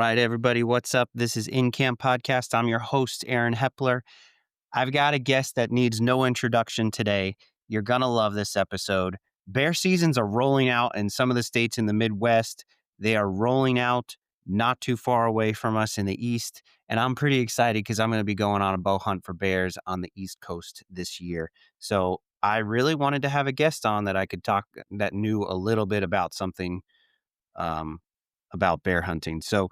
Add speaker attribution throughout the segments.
Speaker 1: right, everybody, what's up? This is InCamp Podcast. I'm your host, Aaron Hepler. I've got a guest that needs no introduction today. You're going to love this episode. Bear seasons are rolling out in some of the states in the Midwest. They are rolling out not too far away from us in the East. And I'm pretty excited because I'm going to be going on a bow hunt for bears on the East Coast this year. So I really wanted to have a guest on that I could talk that knew a little bit about something about bear hunting. So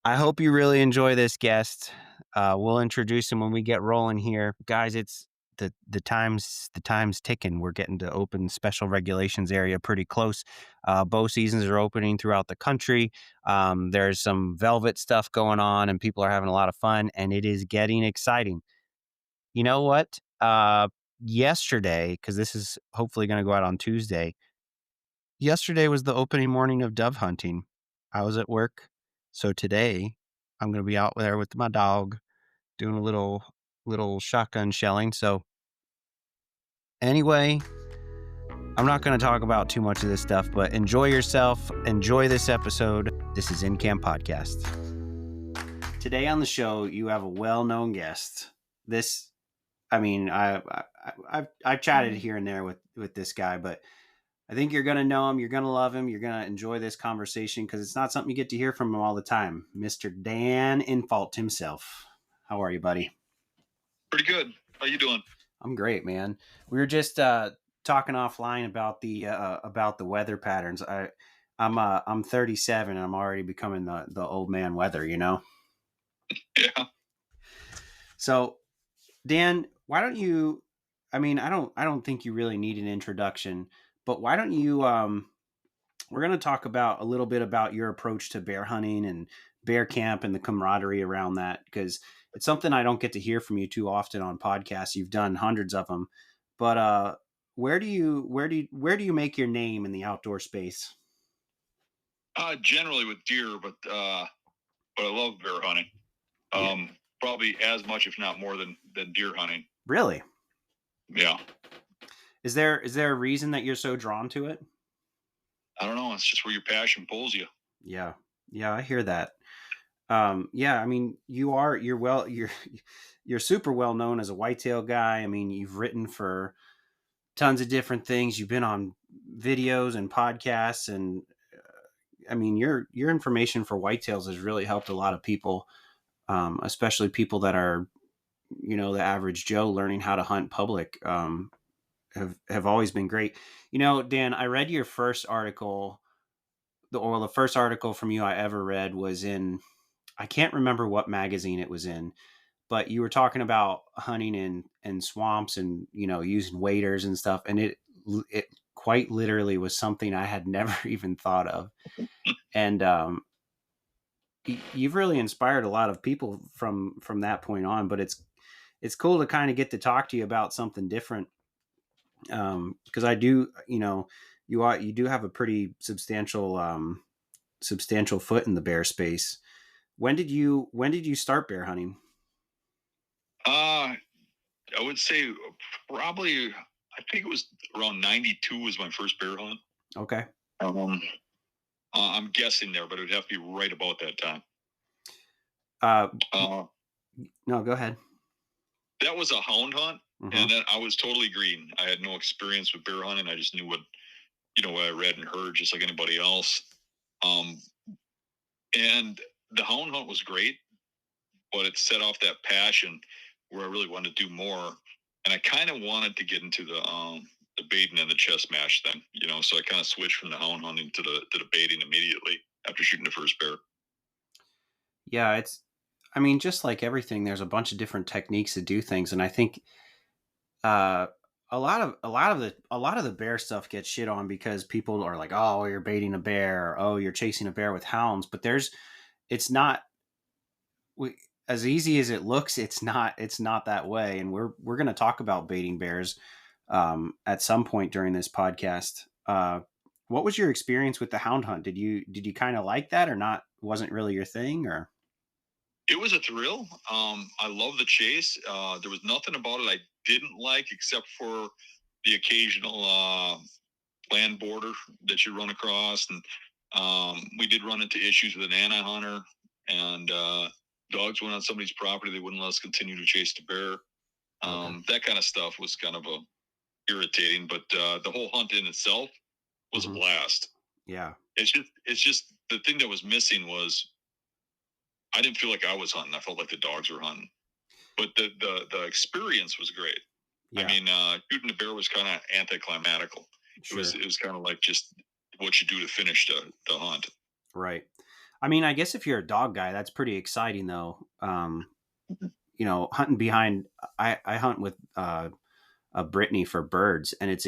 Speaker 1: I hope you really enjoy this guest. We'll introduce him when we get rolling here, guys. It's the time's ticking. We're getting to open special regulations area pretty close. Bow seasons are opening throughout the country. There's some velvet stuff going on, and people are having a lot of fun, and it is getting exciting. You know what? Yesterday, because this is hopefully going to go out on Tuesday. Yesterday was the opening morning of dove hunting. I was at work. So today I'm going to be out there with my dog doing a little shotgun shelling. So anyway, I'm not going to talk about too much of this stuff, but enjoy yourself. Enjoy this episode. This is InCamp Podcast. Today on the show, you have a well-known guest. I've chatted here and there with this guy, but I think you're going to know him. You're going to love him. You're going to enjoy this conversation because it's not something you get to hear from him all the time. Mr. Dan Infault himself. How are you, buddy?
Speaker 2: Pretty good. How you doing?
Speaker 1: I'm great, man. We were just talking offline about the weather patterns. I'm 37 and I'm already becoming the old man weather, you know?
Speaker 2: Yeah.
Speaker 1: So, Dan, why don't you, I don't think you really need an introduction, but why don't you, we're going to talk about a little bit about your approach to bear hunting and bear camp and the camaraderie around that, because it's something I don't get to hear from you too often on podcasts. You've done hundreds of them, but where do you make your name in the outdoor space?
Speaker 2: Generally with deer, but I love bear hunting. Probably as much, if not more than deer hunting.
Speaker 1: Really?
Speaker 2: Yeah.
Speaker 1: Is there a reason that you're so drawn to it?
Speaker 2: I don't know. It's just where your passion pulls you.
Speaker 1: Yeah. Yeah, I hear that. Yeah, I mean, you're super well known as a whitetail guy. I mean, you've written for tons of different things. You've been on videos and podcasts, and I mean, your information for whitetails has really helped a lot of people, especially people that are, the average Joe learning how to hunt public. Have always been great. Dan, I read your first article. The first article from you I ever read was in, I can't remember what magazine it was in, but you were talking about hunting in swamps and, using waders and stuff. And it quite literally was something I had never even thought of. And you've really inspired a lot of people from that point on, but it's cool to kind of get to talk to you about something different. Because I do, you do have a pretty substantial foot in the bear space. When did you start bear hunting?
Speaker 2: I would say probably, I think it was around 92 was my first bear hunt.
Speaker 1: Okay.
Speaker 2: I'm guessing there, but it would have to be right about that time.
Speaker 1: No, go ahead.
Speaker 2: That was a hound hunt.
Speaker 1: Mm-hmm.
Speaker 2: And then I was totally green. I had no experience with bear hunting. I just knew what I read and heard just like anybody else. And the hound hunt was great, but it set off that passion where I really wanted to do more. And I kind of wanted to get into the baiting and the chest mash thing, so I kind of switched from the hound hunting to the baiting immediately after shooting the first bear.
Speaker 1: Yeah, just like everything, there's a bunch of different techniques to do things. And I think, a lot of the bear stuff gets shit on because people are like, oh, you're baiting a bear, or, oh, you're chasing a bear with hounds. But it's not as easy as it looks. It's not that way. And we're going to talk about baiting bears at some point during this podcast. What was your experience with the hound hunt? Did you kind of like that or not? Wasn't really your thing, or?
Speaker 2: It was a thrill. I love the chase. There was nothing about it I didn't like except for the occasional land border that you run across. And we did run into issues with an anti-hunter and dogs went on somebody's property. They wouldn't let us continue to chase the bear. That kind of stuff was kind of irritating, but the whole hunt in itself was a blast.
Speaker 1: Yeah.
Speaker 2: It's just the thing that was missing was I didn't feel like I was hunting. I felt like the dogs were hunting, but the experience was great. Yeah. I mean, shooting the bear was kind of anticlimactical. Sure. It was kind of like just what you do to finish the hunt.
Speaker 1: Right. I mean, I guess if you're a dog guy, that's pretty exciting though. You know, hunting behind, I hunt with a Brittany for birds, and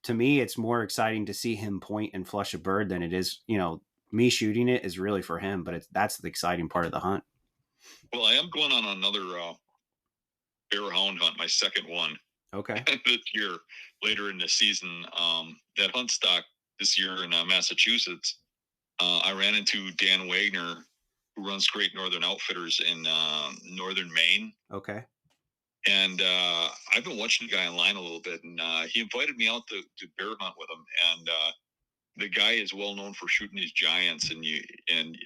Speaker 1: to me, it's more exciting to see him point and flush a bird than it is, you know, me shooting it is really for him, but that's the exciting part of the hunt.
Speaker 2: Well, I am going on another bear hound hunt, my second one.
Speaker 1: Okay.
Speaker 2: This year, later in the season, that hunt stock this year in Massachusetts, I ran into Dan Wagner, who runs Great Northern Outfitters in northern Maine.
Speaker 1: Okay.
Speaker 2: And I've been watching the guy online a little bit, and he invited me out to bear hunt with him. And the guy is well known for shooting these giants, and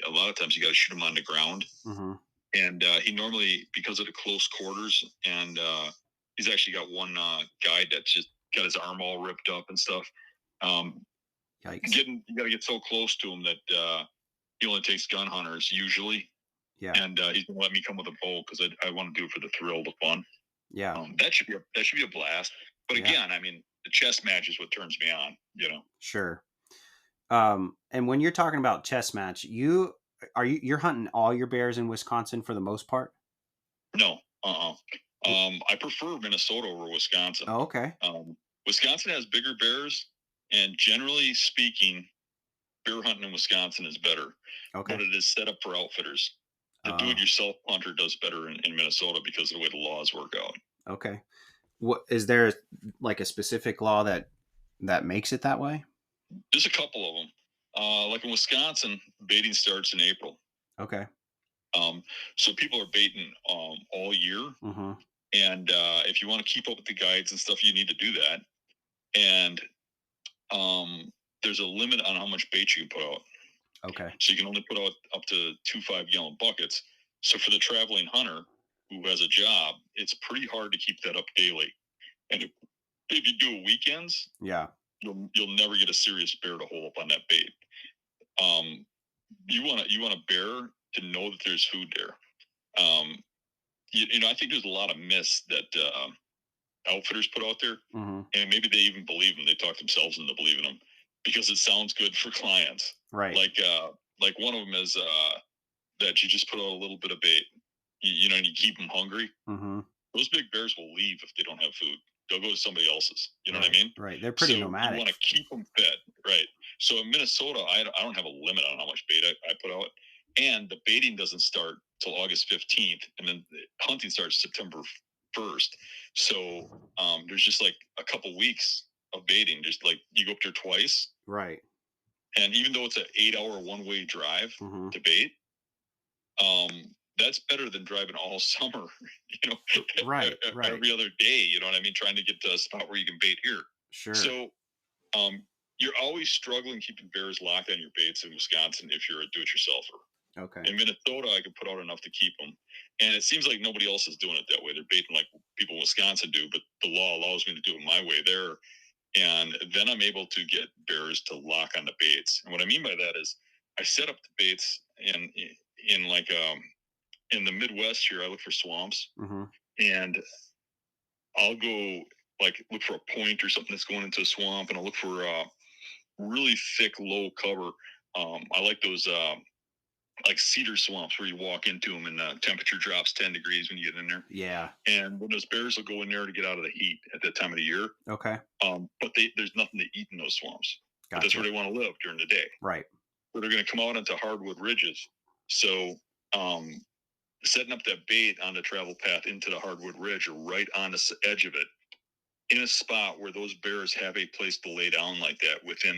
Speaker 2: a lot of times you got to shoot them on the ground. Mm-hmm. And he normally, because of the close quarters, and he's actually got one guy that's just got his arm all ripped up and stuff.
Speaker 1: Yikes.
Speaker 2: You got to get so close to him that he only takes gun hunters usually. Yeah. And he's gonna let me come with a bow because I want to do it for the thrill, the fun.
Speaker 1: Yeah.
Speaker 2: That should be a blast. But again, I mean, the chess match is what turns me on. You know.
Speaker 1: Sure. And when you're talking about chess match, you're hunting all your bears in Wisconsin for the most part?
Speaker 2: No. I prefer Minnesota over Wisconsin.
Speaker 1: Oh, okay.
Speaker 2: Wisconsin has bigger bears, and generally speaking, bear hunting in Wisconsin is better. Okay. But it is set up for outfitters. The do-it-yourself hunter does better in Minnesota because of the way the laws work out.
Speaker 1: Okay. What is there like a specific law that makes it that way?
Speaker 2: There's a couple of them. Like in Wisconsin, baiting starts in April.
Speaker 1: Okay.
Speaker 2: So people are baiting all year. Mm-hmm. And if you want to keep up with the guides and stuff, you need to do that. And there's a limit on how much bait you can put out.
Speaker 1: Okay.
Speaker 2: So you can only put out up to 2 5-gallon buckets. So for the traveling hunter who has a job, it's pretty hard to keep that up daily. And if you do it weekends,
Speaker 1: yeah,
Speaker 2: you'll never get a serious bear to hole up on that bait. You want a bear to know that there's food there. You know, I think there's a lot of myths that outfitters put out there, mm-hmm. and maybe they even believe them. They talk themselves into believing them because it sounds good for clients.
Speaker 1: Right.
Speaker 2: Like one of them is that you just put out a little bit of bait, you know, and you keep them hungry. Mm-hmm. Those big bears will leave if they don't have food. They'll go to somebody else's. You know what I mean?
Speaker 1: Right. They're pretty nomadic.
Speaker 2: You want to keep them fed. Right. So in Minnesota, I don't have a limit on how much bait I put out. And the baiting doesn't start till August 15th. And then the hunting starts September 1st. So there's just like a couple weeks of baiting. Just like you go up there twice.
Speaker 1: Right.
Speaker 2: And even though it's an 8-hour one-way drive mm-hmm. to bait, that's better than driving all summer, you know,
Speaker 1: right.
Speaker 2: every other day, you know what I mean? Trying to get to a spot where you can bait here.
Speaker 1: Sure.
Speaker 2: So you're always struggling keeping bears locked on your baits in Wisconsin if you're a do-it-yourselfer.
Speaker 1: Okay.
Speaker 2: In Minnesota, I can put out enough to keep them. And it seems like nobody else is doing it that way. They're baiting like people in Wisconsin do, but the law allows me to do it my way there. And then I'm able to get bears to lock on the baits. And what I mean by that is I set up the baits in like in the Midwest here. I look for swamps, mm-hmm. and I'll go like look for a point or something that's going into a swamp, and I'll look for really thick, low cover. I like those like cedar swamps where you walk into them and the temperature drops 10 degrees when you get in there.
Speaker 1: Yeah.
Speaker 2: And when those bears will go in there to get out of the heat at that time of the year.
Speaker 1: Okay.
Speaker 2: But there's nothing to eat in those swamps.
Speaker 1: Gotcha.
Speaker 2: But that's where they want to live during the day.
Speaker 1: Right.
Speaker 2: So they're going to come out into hardwood ridges. So setting up that bait on the travel path into the hardwood ridge or right on the edge of it in a spot where those bears have a place to lay down like that within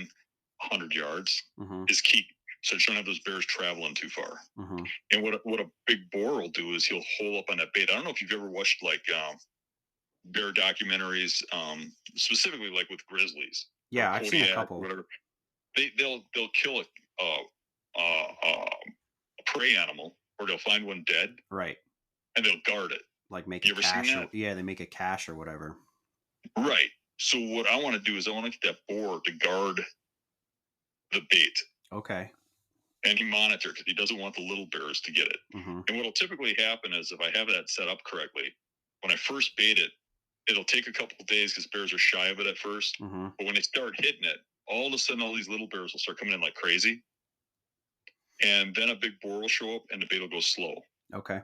Speaker 2: 100 yards mm-hmm. is key. So you don't have those bears traveling too far. Mm-hmm. And what a big boar will do is he'll hole up on that bait. I don't know if you've ever watched like bear documentaries, specifically like with grizzlies.
Speaker 1: Yeah, I've seen a couple.
Speaker 2: Whatever. They'll kill a prey animal or they'll find one dead
Speaker 1: Right.
Speaker 2: and they'll guard it.
Speaker 1: Like make a
Speaker 2: You ever seen
Speaker 1: cache.
Speaker 2: that?
Speaker 1: Yeah, they make a cache or whatever.
Speaker 2: Right. So what I want to do is I want to get that boar to guard the bait.
Speaker 1: Okay.
Speaker 2: And he monitor because he doesn't want the little bears to get it.
Speaker 1: Mm-hmm.
Speaker 2: And what'll typically happen is if I have that set up correctly, when I first bait it, it'll take a couple of days because bears are shy of it at first.
Speaker 1: Mm-hmm.
Speaker 2: But when they start hitting it, all of a sudden all these little bears will start coming in like crazy. And then a big boar will show up and the bait will go slow.
Speaker 1: Okay.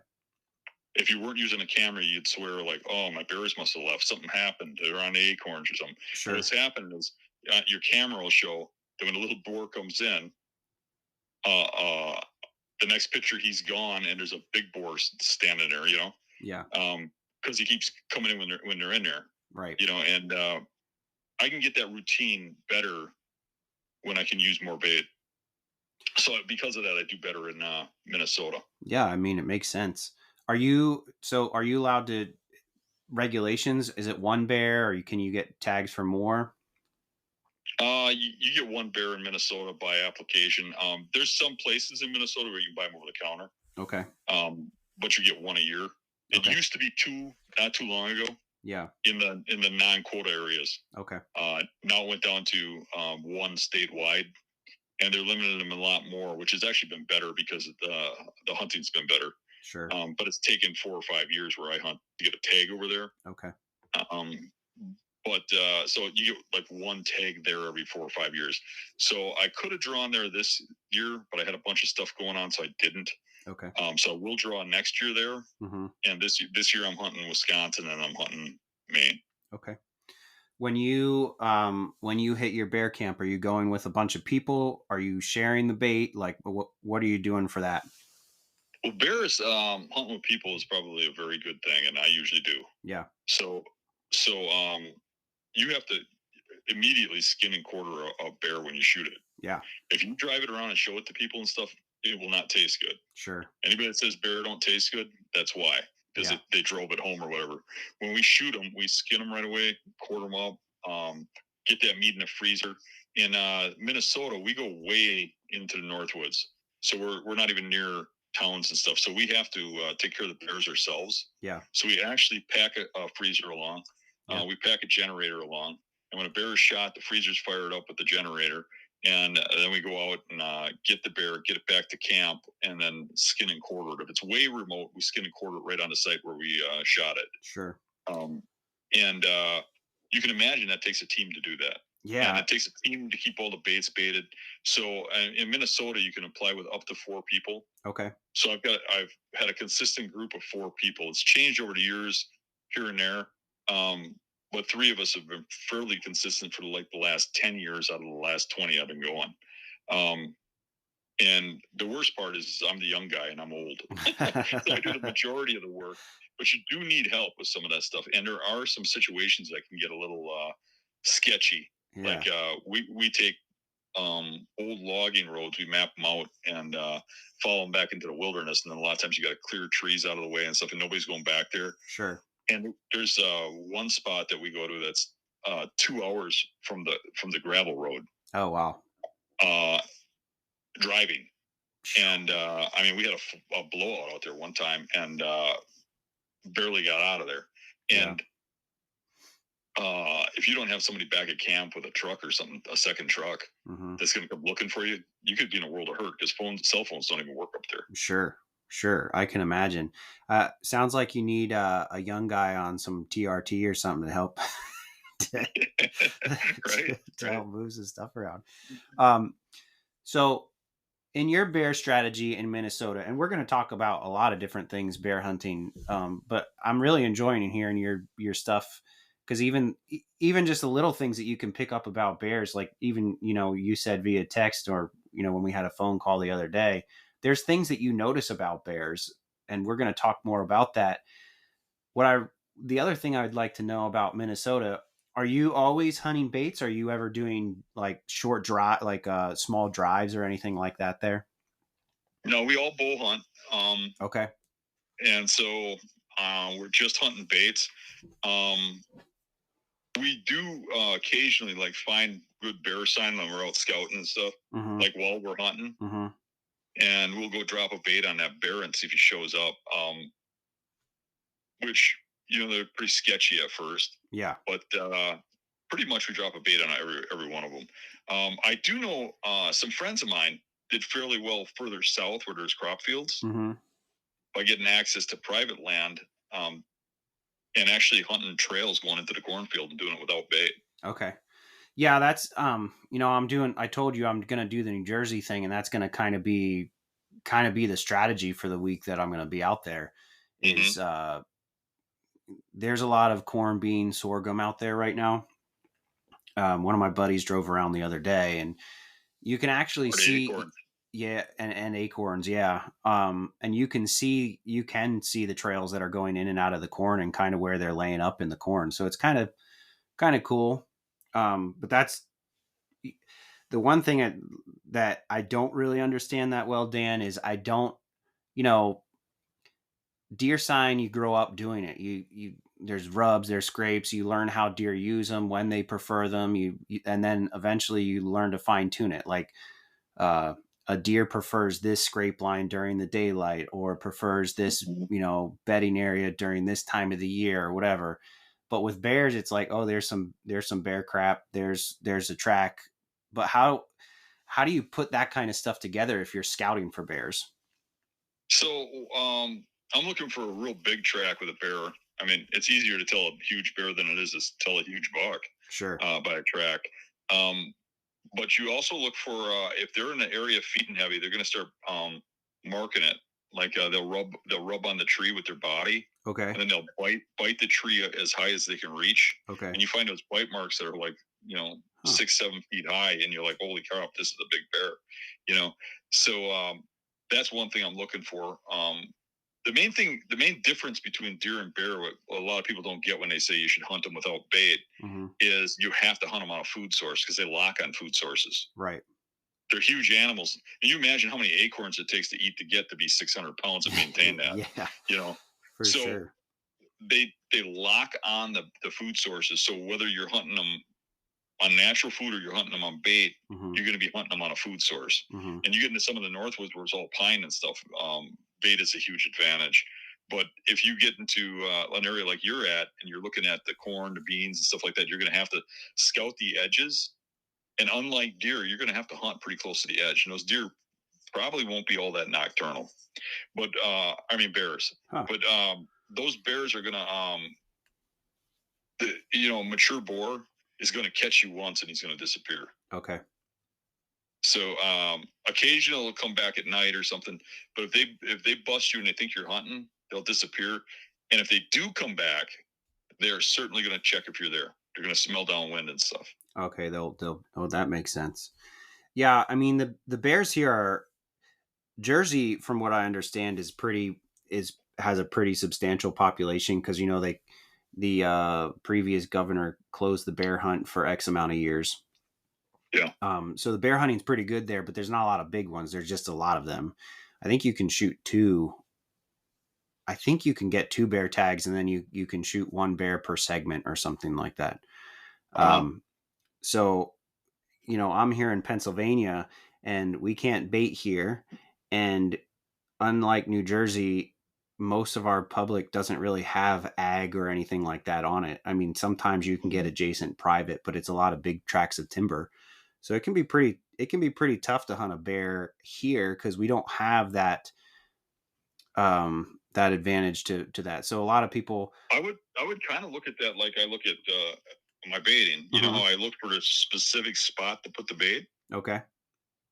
Speaker 2: If you weren't using a camera, you'd swear like, oh, my bears must have left. Something happened. They're on the acorns or something.
Speaker 1: Sure.
Speaker 2: But what's happening is your camera will show that when a little boar comes in, the next picture he's gone and there's a big boar standing there,
Speaker 1: Yeah.
Speaker 2: Because he keeps coming in when they're in there,
Speaker 1: right.
Speaker 2: And I can get that routine better when I can use more bait. So because of that, I do better in Minnesota.
Speaker 1: Yeah, I mean, it makes sense. Are you allowed to regulations? Is it one bear, or can you get tags for more?
Speaker 2: You get one bear in Minnesota by application. There's some places in Minnesota where you can buy them over the counter.
Speaker 1: Okay.
Speaker 2: But you get one a year. It used to be two not too long ago.
Speaker 1: Yeah.
Speaker 2: In the non-quota areas.
Speaker 1: Okay.
Speaker 2: Now it went down to one statewide, and they're limiting them a lot more, which has actually been better because the hunting's been better.
Speaker 1: Sure.
Speaker 2: But it's taken 4 or 5 years where I hunt to get a tag over there.
Speaker 1: Okay.
Speaker 2: But so you get like one tag there every 4 or 5 years. So I could have drawn there this year, but I had a bunch of stuff going on, so I didn't.
Speaker 1: Okay.
Speaker 2: So we'll draw next year there.
Speaker 1: Mm-hmm.
Speaker 2: And this year I'm hunting Wisconsin and I'm hunting Maine.
Speaker 1: Okay. When you hit your bear camp, are you going with a bunch of people? Are you sharing the bait? Like, what are you doing for that?
Speaker 2: Well, bears hunting with people is probably a very good thing, and I usually do.
Speaker 1: Yeah.
Speaker 2: So you have to immediately skin and quarter a bear when you shoot it.
Speaker 1: Yeah.
Speaker 2: If you drive it around and show it to people and stuff, it will not taste good.
Speaker 1: Sure.
Speaker 2: Anybody that says bear don't taste good, that's why. Because they drove it home or whatever. When we shoot them, we skin them right away, quarter them up, get that meat in the freezer. In Minnesota, we go way into the Northwoods. So we're not even near towns and stuff. So we have to take care of the bears ourselves. Yeah. So we actually pack a freezer along. Yeah. We pack a generator along. And when a bear is shot, the freezer's fired up with the generator. And then we go out and get the bear, get it back to camp, and then skin and quarter it. If it's way remote, we skin and quarter it right on the site where we shot it. Sure. And you can imagine that takes a team to do that. Yeah. And it takes a team to keep all the baits baited. So in Minnesota, you can apply with up to 4 people. Okay. So I've had a consistent group of 4 people. It's changed over the years here and there. But 3 of us have been fairly consistent for like the last 10 years out of the last 20 I've been going. And the worst part is I'm the young guy and I'm old. So I do the majority of the work, but you do need help with some of that stuff. And there are some situations that can get a little sketchy. Yeah. Like we take old logging roads, we map them out and follow them back into the wilderness. And then a lot of times you got to clear trees out of the way and stuff, and nobody's going back there. Sure. And there's one spot that we go to that's 2 hours from the gravel road. Oh, wow. Driving. And I mean, we had a blowout out there one time and barely got out of there. And if you don't have somebody back at camp with a truck or something, a second truck that's going to come looking for you, you could be in a world of hurt because cell phones don't even work up there. Sure. I can imagine. Sounds like you need a young guy on some TRT or something to help to help move some stuff around. So in your bear strategy in Minnesota, and we're going to talk about a lot of different things, bear hunting, but I'm really enjoying hearing your stuff because even just the little things that you can pick up about bears, like even, you said via text or, when we had a phone call the other day, there's things that you notice about bears, and we're going to talk more about that. The other thing I would like to know about Minnesota, are you always hunting baits? Are you ever doing like short drive, like small drives or anything like that there? No, we all bow hunt. Okay. And so we're just hunting baits. We do occasionally like find good bear sign when we're out scouting and stuff, like while we're hunting. and we'll go drop a bait on that bear and see if he shows up. Which, they're pretty sketchy at first.
Speaker 1: Yeah.
Speaker 2: But pretty much we drop a bait on every one of them. I do know some friends of mine did fairly well further south where there's crop fields by getting access to private land and actually hunting trails going into the cornfield and doing it without bait.
Speaker 1: Okay. Yeah, that's I told you I'm going to do the New Jersey thing, and that's going to kind of be the strategy for the week that I'm going to be out there. Is there's a lot of corn, bean, sorghum out there right now. One of my buddies drove around the other day, and you can actually see
Speaker 2: acorns.
Speaker 1: Yeah, and acorns, yeah. And you can see the trails that are going in and out of the corn and kind of where they're laying up in the corn. So it's kind of cool. But that's the one thing that I don't really understand that well, Dan, is I don't, deer sign, you grow up doing it. You there's rubs, there's scrapes, you learn how deer use them, when they prefer them, and then eventually you learn to fine tune it. Like, a deer prefers this scrape line during the daylight, or prefers this, bedding area during this time of the year, or whatever. But with bears, it's like, oh, there's some bear crap. There's a track. But how do you put that kind of stuff together if you're scouting for bears?
Speaker 2: So I'm looking for a real big track with a bear. I mean, it's easier to tell a huge bear than it is to tell a huge buck.
Speaker 1: Sure.
Speaker 2: By a track. But you also look for if they're in an area feeding heavy, they're going to start marking it. Like they'll rub on the tree with their body.
Speaker 1: Okay.
Speaker 2: And then they'll bite the tree as high as they can reach.
Speaker 1: Okay.
Speaker 2: And you find those bite marks that are like 6-7 feet high, and you're like, holy cow, this is a big bear. So that's one thing I'm looking for. The main difference between deer and bear, what a lot of people don't get when they say you should hunt them without bait, is you have to hunt them on a food source, because they lock on food sources.
Speaker 1: Right.
Speaker 2: They're huge animals. And you imagine how many acorns it takes to eat to get to be 600 pounds and maintain that.
Speaker 1: Yeah. For
Speaker 2: so
Speaker 1: sure.
Speaker 2: They lock on the food sources. So whether you're hunting them on natural food or you're hunting them on bait, you're going to be hunting them on a food source. And you get into some of the Northwoods where it's all pine and stuff. Bait is a huge advantage. But if you get into an area like you're at and you're looking at the corn, the beans and stuff like that, you're going to have to scout the edges. And unlike deer, you're going to have to hunt pretty close to the edge. And those deer probably won't be all that nocturnal. But bears. Huh. But those bears are going to, mature boar is going to catch you once and he's going to disappear.
Speaker 1: Okay.
Speaker 2: So occasionally they'll come back at night or something. But if they bust you and they think you're hunting, they'll disappear. And if they do come back, they're certainly going to check if you're there. They're going to smell downwind and stuff.
Speaker 1: Okay, they'll that makes sense. Yeah, I mean the bears here are Jersey, from what I understand, has a pretty substantial population, because the previous governor closed the bear hunt for X amount of years.
Speaker 2: Yeah.
Speaker 1: So the bear hunting's pretty good there, but there's not a lot of big ones. There's just a lot of them. I think you can shoot two. I think you can get 2 bear tags, and then you can shoot 1 bear per segment or something like that. So, I'm here in Pennsylvania and we can't bait here. And unlike New Jersey, most of our public doesn't really have ag or anything like that on it. I mean, sometimes you can get adjacent private, but it's a lot of big tracts of timber. So it can be pretty tough to hunt a bear here, because we don't have that that advantage to that. So a lot of people,
Speaker 2: I would kind of look at that like I look at my baiting. You know how I look for a specific spot to put the bait?
Speaker 1: Okay.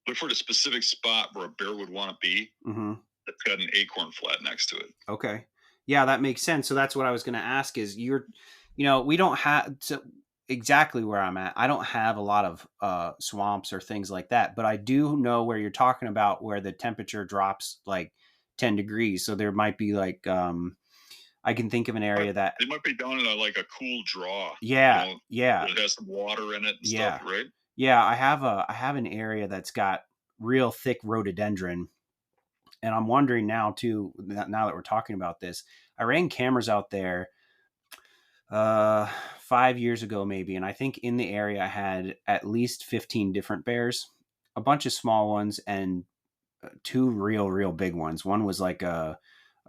Speaker 2: Look for the specific spot where a bear would want to be. That's got an acorn flat next to it.
Speaker 1: Okay. Yeah, that makes sense. So that's what I was going to ask is we don't have exactly where I'm at. I don't have a lot of swamps or things like that, but I do know where you're talking about, where the temperature drops like 10 degrees. So there might be like, I can think of an area that
Speaker 2: it might be down in a cool draw.
Speaker 1: Yeah. Yeah.
Speaker 2: It has some water in it and stuff, right?
Speaker 1: Yeah. I have an area that's got real thick rhododendron. And I'm wondering now too, now that we're talking about this, I ran cameras out there 5 years ago maybe, and I think in the area I had at least 15 different bears, a bunch of small ones and two real big ones. One was like a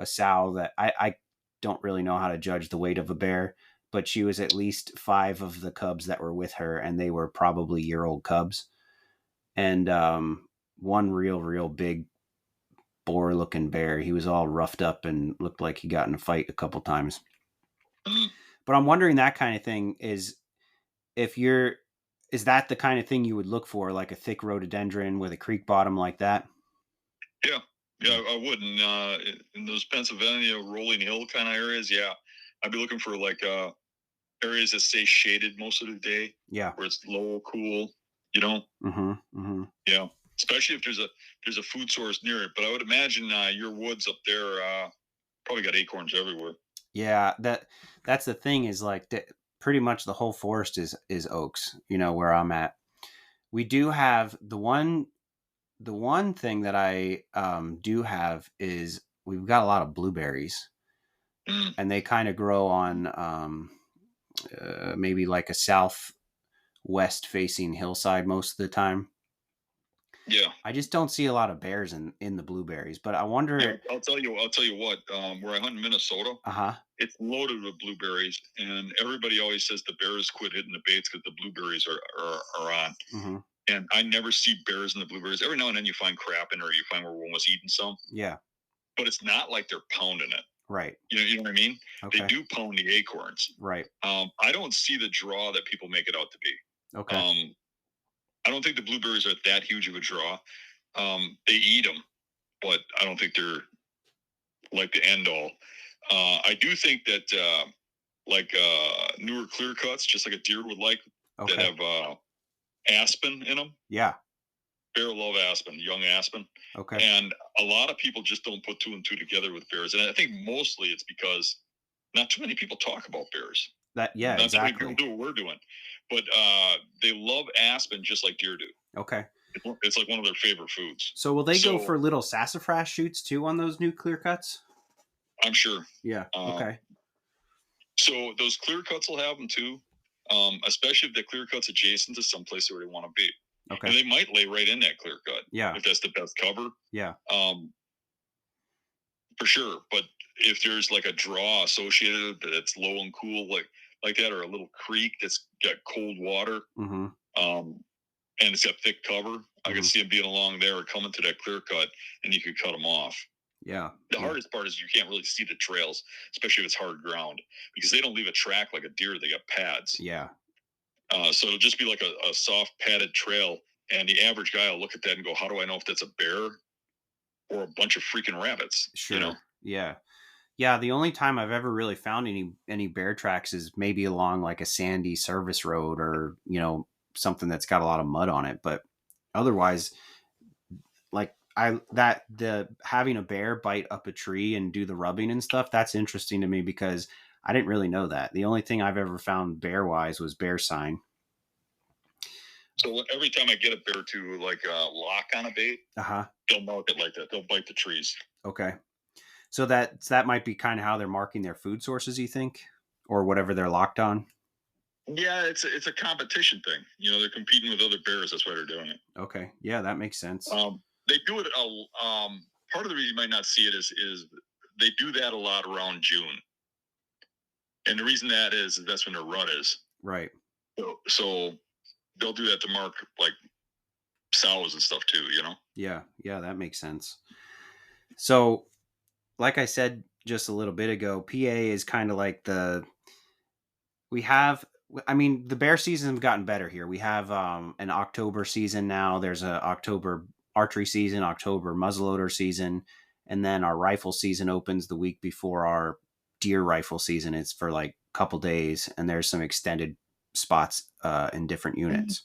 Speaker 1: sow that I don't really know how to judge the weight of a bear, but she was at least 5 of the cubs that were with her, and they were probably year-old cubs. And one real big boar-looking bear. He was all roughed up and looked like he got in a fight a couple times. But I'm wondering, that kind of thing is that the kind of thing you would look for, like a thick rhododendron with a creek bottom like that?
Speaker 2: Yeah, I would. In those Pennsylvania rolling hill kind of areas, yeah, I'd be looking for like areas that stay shaded most of the day.
Speaker 1: Yeah,
Speaker 2: where it's low, cool. You know. Yeah, especially if there's a food source near it. But I would imagine your woods up there probably got acorns everywhere.
Speaker 1: Yeah, that's the thing, is like pretty much the whole forest is oaks. Where I'm at, we do have the one thing that I do have is we've got a lot of blueberries, and they kind of grow on maybe like a southwest facing hillside most of the time.
Speaker 2: Yeah,
Speaker 1: I just don't see a lot of bears in the blueberries, but I wonder.
Speaker 2: Yeah, I'll tell you what. Where I hunt in Minnesota, it's loaded with blueberries, and everybody always says the bears quit hitting the baits because the blueberries are on.
Speaker 1: Mm-hmm.
Speaker 2: And I never see bears in the blueberries. Every now and then you find crapping, or you find where one was eating some.
Speaker 1: Yeah,
Speaker 2: but it's not like they're pounding it.
Speaker 1: Right.
Speaker 2: You know what I mean?
Speaker 1: Okay.
Speaker 2: They do pound the acorns.
Speaker 1: Right.
Speaker 2: I don't see the draw that people make it out to be.
Speaker 1: Okay.
Speaker 2: I don't think the blueberries are that huge of a draw. They eat them, but I don't think they're like the end all. I do think that newer clear cuts, just like a deer would like, that have aspen in them.
Speaker 1: Yeah.
Speaker 2: Bear love aspen, young aspen.
Speaker 1: Okay.
Speaker 2: And a lot of people just don't put two and two together with bears. And I think mostly it's because not too many people talk about bears.
Speaker 1: Not
Speaker 2: exactly.
Speaker 1: Too many
Speaker 2: people do what we're doing. But they love aspen just like deer do.
Speaker 1: Okay.
Speaker 2: It's like one of their favorite foods.
Speaker 1: So will they go for little sassafras shoots too on those new clear cuts?
Speaker 2: I'm sure.
Speaker 1: Yeah. Okay.
Speaker 2: So those clear cuts will have them too, especially if the clear cut's adjacent to some place where they want to be. Okay. And they might lay right in that clear cut.
Speaker 1: Yeah.
Speaker 2: If that's the best cover.
Speaker 1: Yeah.
Speaker 2: For sure. But if there's like a draw associated that's low and cool, like that, or a little creek that's got cold water, and it's got thick cover, I could see them being along there or coming to that clear cut, and you could cut them off. Yeah. The hardest part is you can't really see the trails, especially if it's hard ground, because they don't leave a track like a deer. They got pads. Yeah. So it'll just be like a soft padded trail, and the average guy will look at that and go, how do I know if that's a bear or a bunch of freaking rabbits?
Speaker 1: Sure. Yeah. Yeah. The only time I've ever really found any bear tracks is maybe along like a sandy service road, or, something that's got a lot of mud on it. But otherwise, like having a bear bite up a tree and do the rubbing and stuff, that's interesting to me because I didn't really know that. The only thing I've ever found bear wise was bear sign.
Speaker 2: So every time I get a bear to like lock on a bait, they'll mark it like that. They'll bite the trees. Okay.
Speaker 1: So that might be kind of how they're marking their food sources, you think, or whatever they're locked on.
Speaker 2: Yeah, it's a competition thing. They're competing with other bears. That's why they're doing it.
Speaker 1: Okay. Yeah, that makes sense.
Speaker 2: They do it. Part of the reason you might not see it is they do that a lot around June, and the reason that is that's when their rut is. Right. So they'll do that to mark like sows and stuff too.
Speaker 1: Yeah. Yeah, that makes sense. So, like I said just a little bit ago, PA is kind of like the bear seasons have gotten better here. We have an October season now. There's a October archery season, October muzzleloader season, and then our rifle season opens the week before our deer rifle season. It's for like a couple days, and there's some extended spots in different units.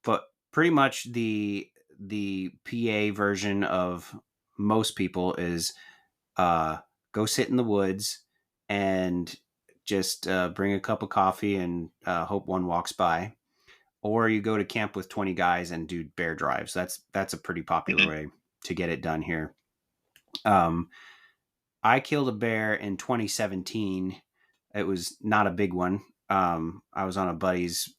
Speaker 1: But pretty much the PA version of most people is go sit in the woods and just bring a cup of coffee and hope one walks by, or you go to camp with 20 guys and do bear drives. That's a pretty popular way to get it done here. I killed a bear in 2017. It was not a big one. I was on a buddy's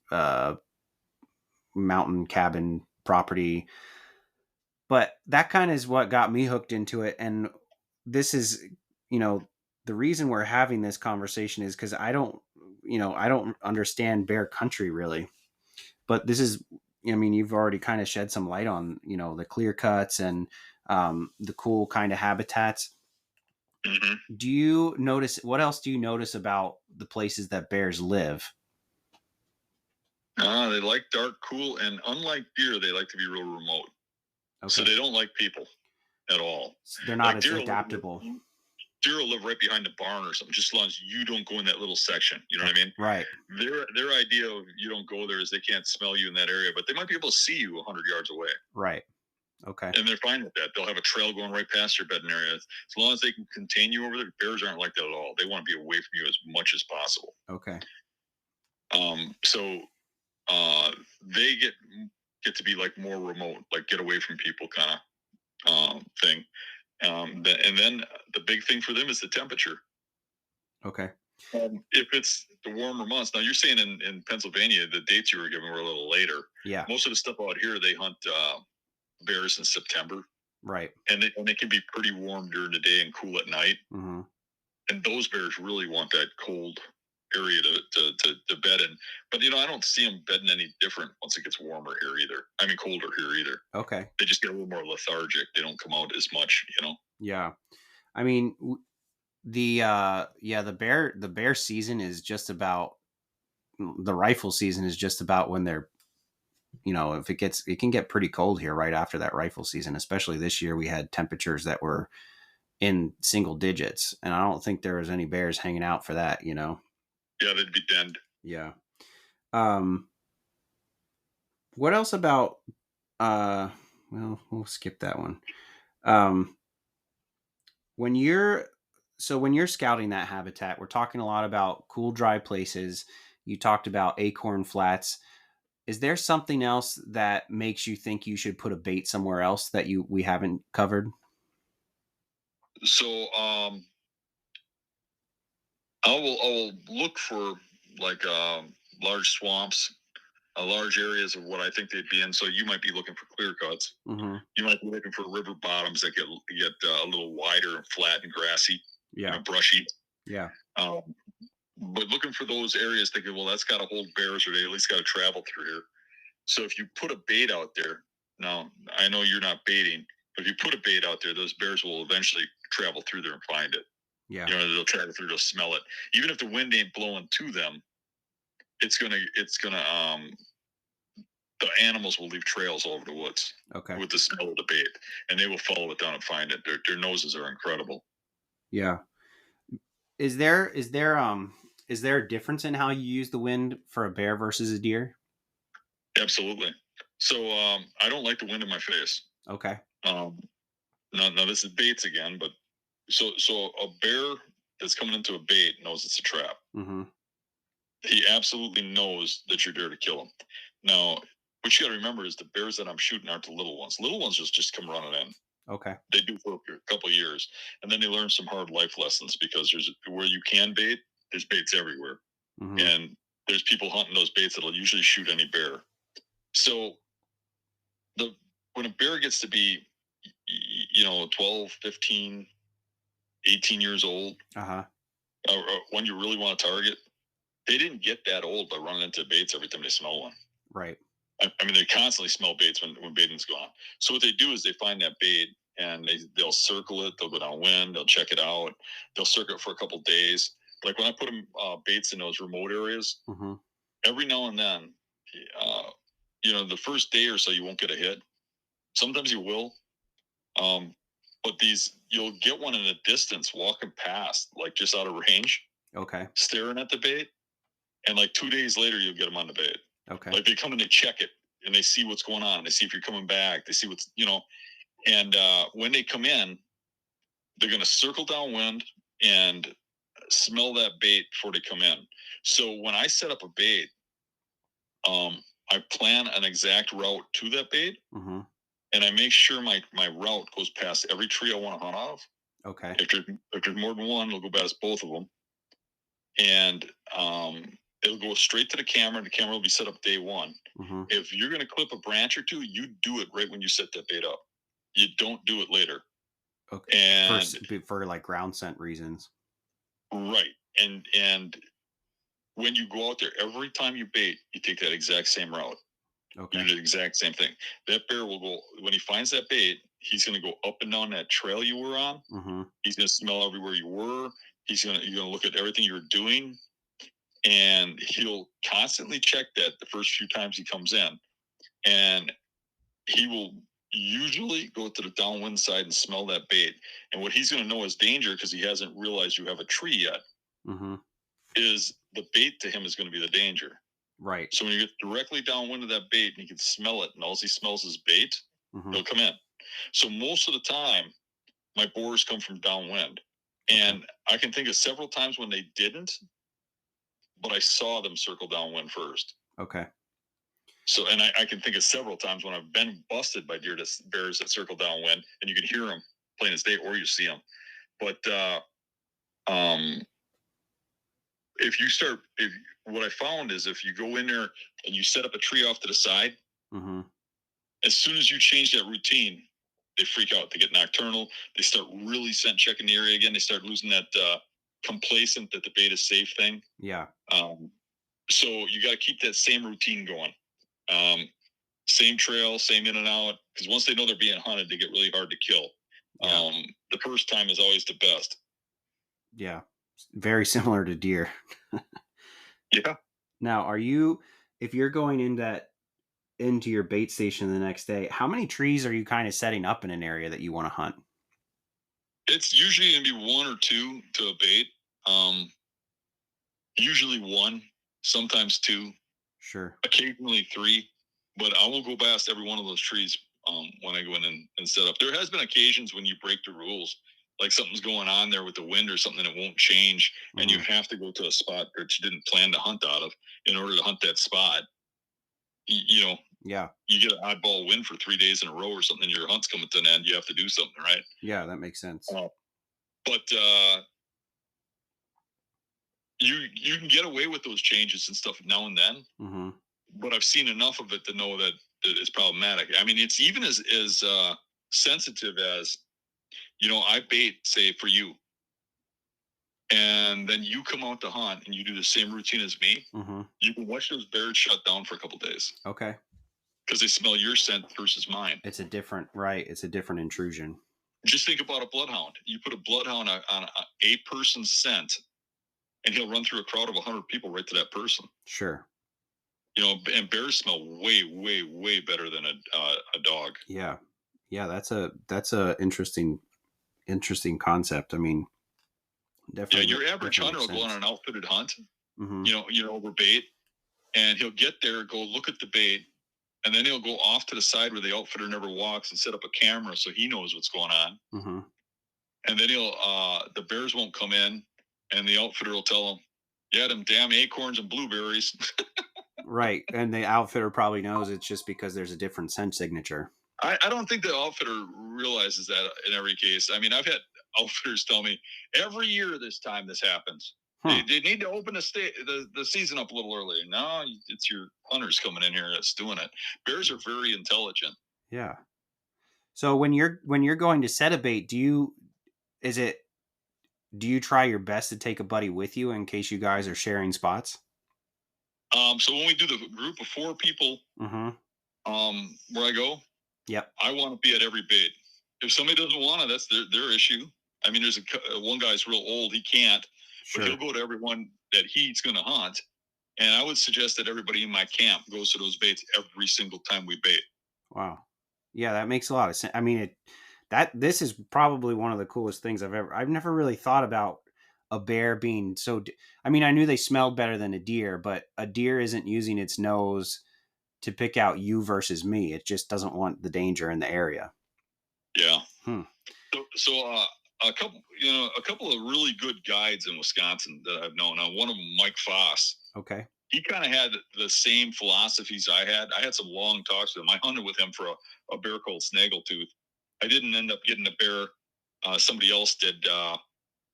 Speaker 1: mountain cabin property, But that kind of is what got me hooked into it. And this is, you know, the reason we're having this conversation is because I don't understand bear country really. But this is, I mean, you've already kind of shed some light on, the clear cuts and the cool kind of habitats.
Speaker 2: Mm-hmm.
Speaker 1: Do you notice, what else do you notice about the places that bears live?
Speaker 2: They like dark, cool, and unlike deer, they like to be real remote. So
Speaker 1: Okay.
Speaker 2: they don't like people at all.
Speaker 1: They're not
Speaker 2: Like
Speaker 1: as adaptable.
Speaker 2: deer will live right behind the barn or something, just as long as you don't go in that little section. You know what I mean?
Speaker 1: Right.
Speaker 2: Their idea of you don't go there is they can't smell you in that area, but they might be able to see you 100 yards away.
Speaker 1: Right. Okay.
Speaker 2: And they're fine with that. They'll have a trail going right past your bedding area. As long as they can contain you over there, bears aren't like that at all. They want to be away from you as much as possible.
Speaker 1: Okay.
Speaker 2: So they get to be like more remote, like get away from people kind of thing. And then the big thing for them is the temperature.
Speaker 1: Okay.
Speaker 2: If it's the warmer months, now you're saying in Pennsylvania, the dates you were given were a little later.
Speaker 1: Yeah.
Speaker 2: Most of the stuff out here, they hunt bears in September.
Speaker 1: Right.
Speaker 2: And it can be pretty warm during the day and cool at night.
Speaker 1: Mm-hmm.
Speaker 2: And those bears really want that cold area to bed in. But, I don't see them bedding any different once it gets warmer here either. I mean, colder here either.
Speaker 1: Okay.
Speaker 2: They just get a little more lethargic. They don't come out as much,
Speaker 1: Yeah. I mean, the bear season is just about, the rifle season is just about when they're, if it can get pretty cold here right after that rifle season, especially this year. We had temperatures that were in single digits, and I don't think there was any bears hanging out for that,
Speaker 2: Yeah, they'd be denned.
Speaker 1: Yeah. What else about, well, we'll skip that one. When you're scouting that habitat, we're talking a lot about cool, dry places. You talked about acorn flats. Is there something else that makes you think you should put a bait somewhere else that we haven't covered?
Speaker 2: So I will look for like large swamps, large areas of what I think they'd be in. So you might be looking for clear cuts.
Speaker 1: Mm-hmm.
Speaker 2: You might be looking for river bottoms that get a little wider and flat and grassy,
Speaker 1: Yeah.
Speaker 2: brushy.
Speaker 1: Yeah.
Speaker 2: But looking for those areas, thinking, well, that's got to hold bears, or they at least got to travel through here. So if you put a bait out there, now I know you're not baiting, but if you put a bait out there, those bears will eventually travel through there and find it.
Speaker 1: Yeah.
Speaker 2: They'll travel through, they'll smell it. Even if the wind ain't blowing to them, it's gonna the animals will leave trails all over the woods.
Speaker 1: Okay.
Speaker 2: With the smell of the bait, and they will follow it down and find it. Their noses are incredible.
Speaker 1: Yeah. Is there a difference in how you use the wind for a bear versus a deer?
Speaker 2: Absolutely. So I don't like the wind in my face.
Speaker 1: Okay.
Speaker 2: Now this is baits again, but so a bear that's coming into a bait knows it's a trap.
Speaker 1: Mm-hmm.
Speaker 2: He absolutely knows that you're there to kill him. Now, what you got to remember is the bears that I'm shooting aren't the little ones. Little ones just come running in.
Speaker 1: Okay.
Speaker 2: They do for a couple of years, and then they learn some hard life lessons, because there's where you can bait, there's baits everywhere.
Speaker 1: Mm-hmm.
Speaker 2: And there's people hunting those baits that'll usually shoot any bear. So when a bear gets to be 12, 15, 18 years old,
Speaker 1: uh-huh,
Speaker 2: or when you really want to target, they didn't get that old by running into baits every time they smell one.
Speaker 1: Right.
Speaker 2: I mean, they constantly smell baits when baiting's gone. So what they do is they find that bait, and they'll circle it. They'll go downwind. They'll check it out. They'll circle it for a couple of days. Like when I put them baits in those remote areas,
Speaker 1: mm-hmm,
Speaker 2: every now and then, the first day or so you won't get a hit. Sometimes you will, but you'll get one in a distance walking past, like just out of range.
Speaker 1: Okay.
Speaker 2: Staring at the bait, and like 2 days later you'll get them on the bait.
Speaker 1: Okay.
Speaker 2: Like they come and they check it, and they see what's going on. They see if you're coming back. They see what's, and when they come in, they're going to circle downwind and smell that bait before they come in. So when I set up a bait, I plan an exact route to that bait,
Speaker 1: mm-hmm,
Speaker 2: and I make sure my route goes past every tree I want to hunt out of.
Speaker 1: Okay.
Speaker 2: If there's more than one, it'll go past both of them, and it'll go straight to the camera. The camera will be set up day one.
Speaker 1: Mm-hmm.
Speaker 2: If you're going to clip a branch or two, you do it right when you set that bait up. you don't do it later.
Speaker 1: Okay.
Speaker 2: And
Speaker 1: For like ground scent reasons.
Speaker 2: right. And when you go out there, every time you bait, you take that exact same route.
Speaker 1: Okay.
Speaker 2: You do the exact same thing. That bear will go, when he finds that bait, he's going to go up and down that trail you were on.
Speaker 1: Mm-hmm.
Speaker 2: He's going to smell everywhere you were. You're going to look at everything you were doing, and he'll constantly check that the first few times he comes in, and he will usually go to the downwind side and smell that bait. And what he's going to know is danger, because he hasn't realized you have a tree yet.
Speaker 1: Mm-hmm.
Speaker 2: Is the bait to him is going to be the danger.
Speaker 1: Right.
Speaker 2: So when you get directly downwind of that bait and he can smell it, and all he smells is bait,
Speaker 1: Mm-hmm.
Speaker 2: he'll come in. So most of the time, my boars come from downwind. And I can think of several times when they didn't, but I saw them circle downwind first.
Speaker 1: Okay.
Speaker 2: So, and I can think of several times when I've been busted by bears that circle downwind, and you can hear them plain as day, or you see them. But what I found is if you go in there and you set up a tree off to the side,
Speaker 1: mm-hmm.
Speaker 2: as soon as you change that routine, they freak out. They get nocturnal. They start really scent checking the area again. They start losing that complacent that the bait is safe thing.
Speaker 1: Yeah.
Speaker 2: So you got to keep that same routine going. Same trail, same in and out. Because once they know they're being hunted, they get really hard to kill.
Speaker 1: Yeah.
Speaker 2: The first time is always the best.
Speaker 1: Yeah. Very similar to deer.
Speaker 2: Yeah.
Speaker 1: Now, if you're going into your bait station the next day, how many trees are you kind of setting up in an area that you want to hunt?
Speaker 2: It's usually going to be one or two to a bait. Usually one, sometimes two.
Speaker 1: Sure.
Speaker 2: Occasionally three, but I will go past every one of those trees when I go in and set up. There has been occasions when you break the rules, like something's going on there with the wind or something that won't change, and you have to go to a spot that you didn't plan to hunt out of in order to hunt that spot.
Speaker 1: Yeah.
Speaker 2: You get an oddball win for 3 days in a row or something, your hunt's coming to an end, you have to do something, right?
Speaker 1: Yeah, that makes sense.
Speaker 2: But you can get away with those changes and stuff now and then.
Speaker 1: Mm-hmm.
Speaker 2: But I've seen enough of it to know that it's problematic. I mean, it's even as sensitive as, I bait, say, for you, and then you come out to hunt and you do the same routine as me.
Speaker 1: Mm-hmm.
Speaker 2: You can watch those bears shut down for a couple days.
Speaker 1: Okay.
Speaker 2: Because they smell your scent versus mine.
Speaker 1: It's a different intrusion.
Speaker 2: Just think about a bloodhound. You put a bloodhound on a person's scent, and he'll run through a crowd of 100 people right to that person.
Speaker 1: Sure.
Speaker 2: And bears smell way, way, way better than a dog.
Speaker 1: Yeah. Yeah, that's a interesting concept. I mean, definitely.
Speaker 2: Yeah, your average hunter will go on an outfitted hunt,
Speaker 1: mm-hmm.
Speaker 2: Over bait, and he'll get there, go look at the bait, and then he'll go off to the side where the outfitter never walks and set up a camera so he knows what's going on.
Speaker 1: Mm-hmm.
Speaker 2: And then the bears won't come in, and the outfitter will tell him, yeah, them damn acorns and blueberries.
Speaker 1: Right. And the outfitter probably knows it's just because there's a different scent signature.
Speaker 2: I don't think the outfitter realizes that in every case. I mean, I've had outfitters tell me every year this time this happens. They need to open the season up a little earlier. No, it's your hunters coming in here that's doing it. Bears are very intelligent.
Speaker 1: Yeah. So when you're going to set a bait, do you try your best to take a buddy with you in case you guys are sharing spots?
Speaker 2: So when we do the group of 4 people,
Speaker 1: mm-hmm.
Speaker 2: Where I go,
Speaker 1: yep,
Speaker 2: I want to be at every bait. If somebody doesn't want to, that's their issue. I mean, there's one guy's real old, he can't, but he'll go to everyone that he's going to hunt. And I would suggest that everybody in my camp goes to those baits every single time we bait.
Speaker 1: Wow. Yeah, that makes a lot of sense. I mean, this is probably one of the coolest things I've never really thought about a bear being so. I mean, I knew they smelled better than a deer, but a deer isn't using its nose to pick out you versus me. It just doesn't want the danger in the area.
Speaker 2: Yeah. So a couple of really good guides in Wisconsin that I've known. One of them, Mike Foss.
Speaker 1: Okay.
Speaker 2: He kind of had the same philosophies I had. I had some long talks with him. I hunted with him for a bear called Snaggletooth. I didn't end up getting a bear. Somebody else did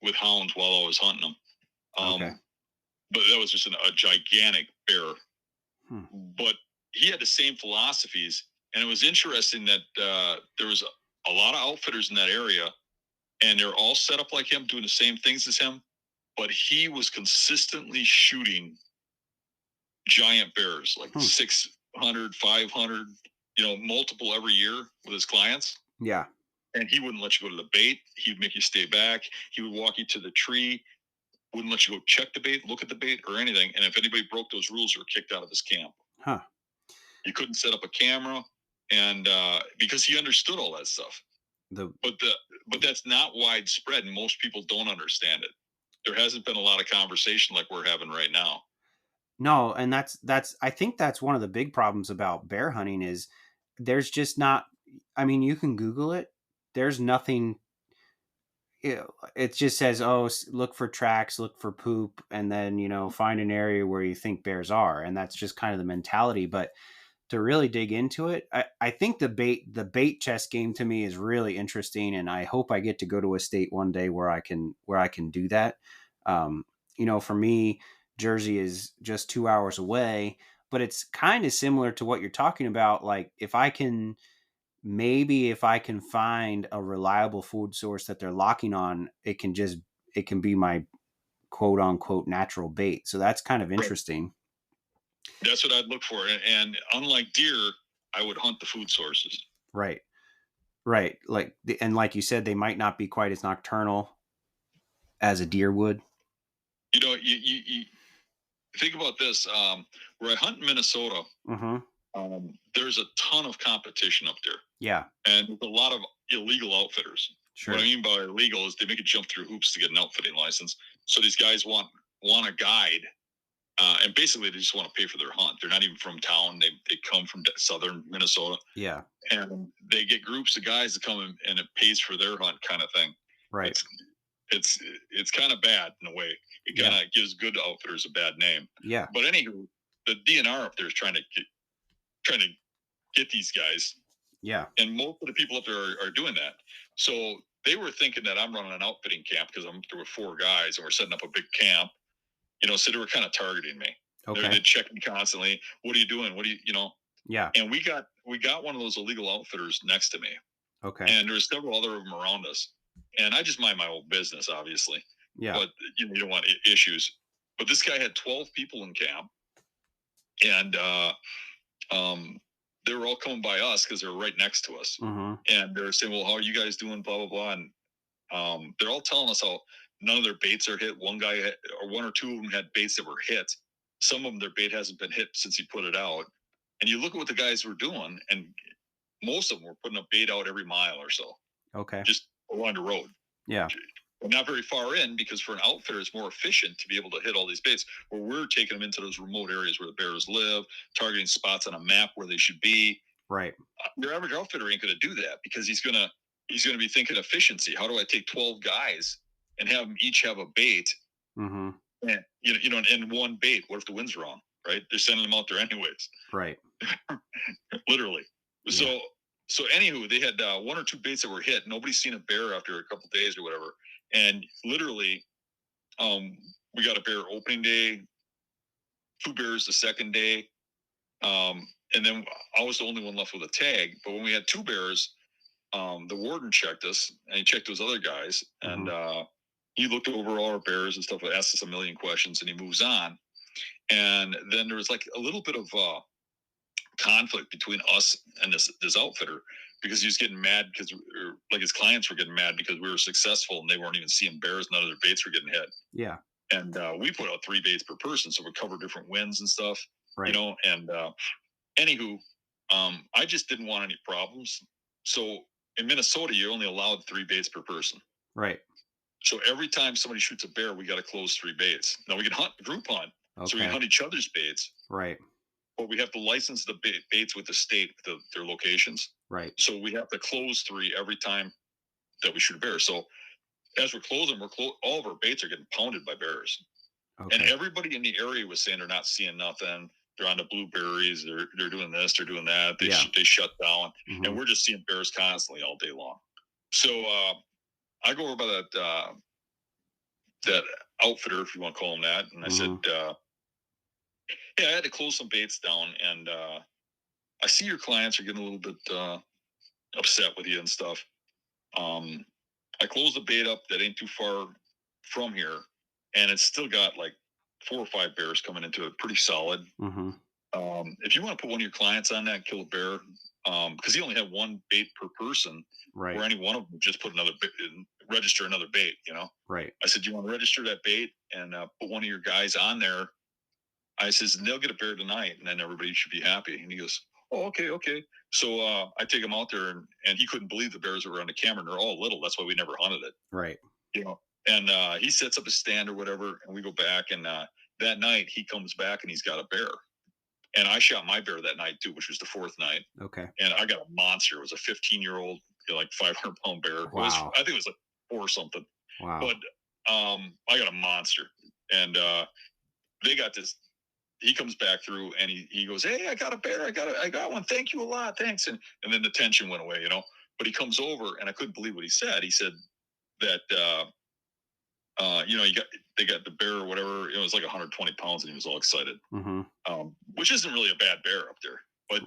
Speaker 2: with hounds while I was hunting them.
Speaker 1: Okay.
Speaker 2: But that was just a gigantic bear. But he had the same philosophies. And it was interesting that there was a lot of outfitters in that area, and they're all set up like him, doing the same things as him. But he was consistently shooting giant bears, like 600, 500, multiple every year with his clients.
Speaker 1: Yeah.
Speaker 2: And he wouldn't let you go to the bait. He'd make you stay back. He would walk you to the tree, wouldn't let you go check the bait, look at the bait, or anything. And if anybody broke those rules, you were kicked out of his camp.
Speaker 1: Huh.
Speaker 2: You couldn't set up a camera, and because he understood all that stuff. But that's not widespread, and most people don't understand it. There hasn't been a lot of conversation like we're having right now.
Speaker 1: No, and that's I think that's one of the big problems about bear hunting is there's just not, I mean, you can Google it. There's nothing, it just says, oh, look for tracks, look for poop, and then, find an area where you think bears are. And that's just kind of the mentality. But to really dig into it, I think the bait chess game to me is really interesting. And I hope I get to go to a state one day where I can do that. For me, Jersey is just 2 hours away, but it's kind of similar to what you're talking about. Like if I can find a reliable food source that they're locking on, it can be my quote unquote natural bait. So that's kind of interesting.
Speaker 2: That's what I'd look for. And unlike deer, I would hunt the food sources.
Speaker 1: Right. Like you said, they might not be quite as nocturnal as a deer would.
Speaker 2: You think about this. Where I hunt in Minnesota, there's a ton of competition up there.
Speaker 1: Yeah.
Speaker 2: And there's a lot of illegal outfitters.
Speaker 1: Sure.
Speaker 2: What I mean by illegal is they make you jump through hoops to get an outfitting license. So these guys want a guide. And basically they just want to pay for their hunt. They're not even from town. They come from southern Minnesota.
Speaker 1: Yeah.
Speaker 2: And they get groups of guys to come and it pays for their hunt kind of thing.
Speaker 1: Right.
Speaker 2: It's kind of bad in a way. It kind of gives good outfitters a bad name.
Speaker 1: Yeah.
Speaker 2: But anywho, the DNR up there is trying to get these guys.
Speaker 1: Yeah.
Speaker 2: And most of the people up there are doing that. So they were thinking that I'm running an outfitting camp because I'm up there with 4 guys and we're setting up a big camp. So they were kind of targeting me.
Speaker 1: Okay.
Speaker 2: They'd check me constantly. What are you doing? What do you?
Speaker 1: Yeah.
Speaker 2: And we got one of those illegal outfitters next to me.
Speaker 1: Okay.
Speaker 2: And there's several other of them around us. And I just mind my own business, obviously.
Speaker 1: Yeah.
Speaker 2: But you don't want issues. But this guy had 12 people in camp, and they were all coming by us because they were right next to us.
Speaker 1: Mm-hmm.
Speaker 2: And they're saying, "Well, how are you guys doing?" Blah blah blah. And they're all telling us how none of their baits are hit. One or two of them had baits that were hit. Some of them, their bait hasn't been hit since he put it out. And you look at what the guys were doing, and most of them were putting a bait out every mile or so.
Speaker 1: Okay.
Speaker 2: Just along the road.
Speaker 1: Yeah.
Speaker 2: Not very far in, because for an outfitter, it's more efficient to be able to hit all these baits. Where we're taking them into those remote areas where the bears live, targeting spots on a map where they should be.
Speaker 1: Right.
Speaker 2: Your average outfitter ain't going to do that because he's going to be thinking efficiency. How do I take 12 guys and have them each have a bait?
Speaker 1: Mm-hmm.
Speaker 2: And and one bait. What if the wind's wrong? Right? They're sending them out there anyways.
Speaker 1: Right.
Speaker 2: Literally.
Speaker 1: Yeah.
Speaker 2: So anywho, they had 1 or 2 baits that were hit. Nobody's seen a bear after a couple of days or whatever. And literally, we got a bear opening day, 2 bears the second day. And then I was the only one left with a tag. But when we had 2 bears, the warden checked us and he checked those other guys.
Speaker 1: Mm-hmm.
Speaker 2: And he looked over all our bears and stuff, asked us a million questions, and he moves on. And then there was like a little bit of conflict between us and this outfitter, because he was getting mad because like his clients were getting mad because we were successful and they weren't even seeing bears. None of their baits were getting hit.
Speaker 1: Yeah.
Speaker 2: And we put out 3 baits per person, so we cover different winds and stuff.
Speaker 1: Right.
Speaker 2: And anywho, I just didn't want any problems. So in Minnesota, you're only allowed 3 baits per person.
Speaker 1: Right.
Speaker 2: So every time somebody shoots a bear, we got to close 3 baits. Now we can group hunt,
Speaker 1: okay.
Speaker 2: So we can hunt each other's baits.
Speaker 1: Right.
Speaker 2: But we have to license the baits with the state, their locations.
Speaker 1: Right.
Speaker 2: So we have to close 3 every time that we shoot a bear. So as we're closing, all of our baits are getting pounded by bears. Okay. And everybody in the area was saying they're not seeing nothing. They're on the blueberries. They're doing this. They're doing that. They shut down. Mm-hmm. And we're just seeing bears constantly all day long. So I go over by that outfitter, if you want to call him that, and I said, "Hey, I had to close some baits down, and I see your clients are getting a little bit upset with you and stuff. I close the bait up that ain't too far from here, and it's still got like 4 or 5 bears coming into it, pretty solid.
Speaker 1: Mm-hmm.
Speaker 2: If you want to put one of your clients on that, kill a bear, because he only had one bait per person,
Speaker 1: Right.
Speaker 2: where any one of them just put another bait, register another bait, you know?
Speaker 1: Right.
Speaker 2: I said, you want to register that bait and put one of your guys on there? I says, and they'll get a bear tonight, and then everybody should be happy. And he goes, oh, okay. So I take him out there, and he couldn't believe the bears were on the camera, and they're all little. That's why we never hunted it.
Speaker 1: Right.
Speaker 2: You know, and he sets up a stand or whatever, and we go back, and that night he comes back, and he's got a bear. And I shot my bear that night too, which was the 4th night.
Speaker 1: Okay.
Speaker 2: And I got a monster. It was a 15-year-old, like 500-pound bear.
Speaker 1: Wow.
Speaker 2: I think it was like 4 or something.
Speaker 1: Wow.
Speaker 2: But I got a monster. And they got this. He comes back through and he goes, hey, I got a bear. I got one. Thank you a lot. Thanks. And then the tension went away, you know. But he comes over and I couldn't believe what he said. He said that you know, they got the bear or whatever. It was like 120 pounds, and he was all excited.
Speaker 1: Mm-hmm.
Speaker 2: Which isn't really a bad bear up there. But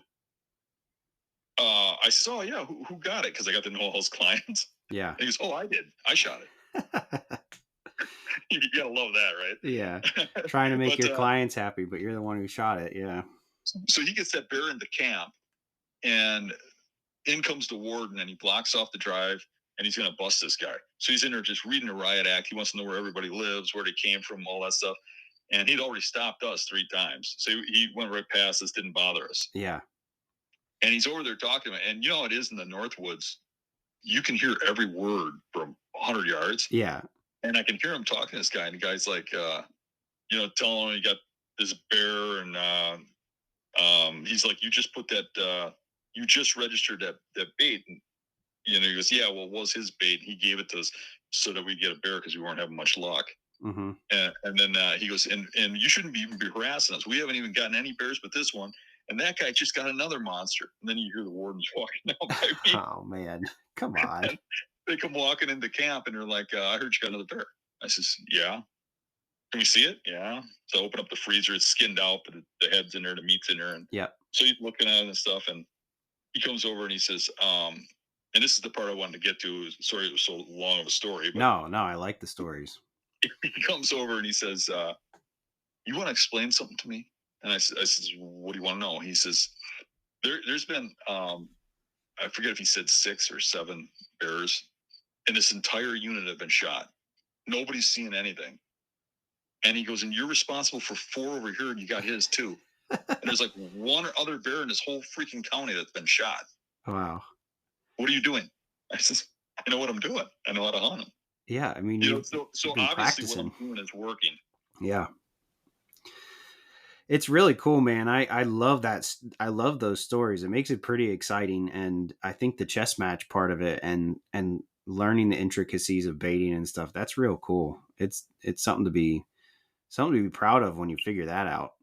Speaker 2: I said, oh yeah, who got it? Because I got to know all his clients.
Speaker 1: Yeah.
Speaker 2: And he goes, oh, I did. I shot it. You gotta love that, right?
Speaker 1: Yeah. Trying to make your clients happy, but you're the one who shot it. Yeah.
Speaker 2: So he gets that bear into camp, and in comes the warden, and he blocks off the drive, and he's going to bust this guy. So he's in there just reading a riot act. He wants to know where everybody lives, where they came from, all that stuff. And he'd already stopped us 3 times. So he went right past us, didn't bother us.
Speaker 1: Yeah.
Speaker 2: And he's over there talking to me. And you know how it is in the North Woods? You can hear every word from 100 yards.
Speaker 1: Yeah.
Speaker 2: And I can hear him talking to this guy. And the guy's like, you know, telling him he got this bear. And he's like, you just put that, you just registered that bait. And, you know, he goes, yeah, well, it was his bait. He gave it to us so that we get a bear because we weren't having much luck.
Speaker 1: Mm-hmm.
Speaker 2: And then he goes, and you shouldn't even be harassing us. We haven't even gotten any bears but this one. And that guy just got another monster. And then you hear the wardens walking down by me.
Speaker 1: Oh, man. Come on.
Speaker 2: And they come walking into camp, and they're like, I heard you got another bear. I says, yeah. Can we see it? Yeah. So I open up the freezer. It's skinned out, but the head's in there, the meat's in there. And
Speaker 1: yep.
Speaker 2: So he's looking at it and stuff. And he comes over and he says, and this is the part I wanted to get to. Sorry it was so long of a story. But
Speaker 1: no, I like the stories.
Speaker 2: He comes over and he says, you want to explain something to me? And I says, what do you want to know? He says, there's been, I forget if he said 6 or 7 bears, and this entire unit have been shot. Nobody's seen anything. And he goes, and you're responsible for 4 over here, and you got his too. And there's like 1 other bear in this whole freaking county that's been shot.
Speaker 1: Wow.
Speaker 2: What are you doing? I says, I know what I'm doing. I know how to hunt them.
Speaker 1: Yeah, I mean,
Speaker 2: you know, so obviously practicing. What I'm doing is working.
Speaker 1: Yeah. It's really cool, man. I love that. I love those stories. It makes it pretty exciting. And I think the chess match part of it and learning the intricacies of baiting and stuff, that's real cool. It's something to be proud of when you figure that out.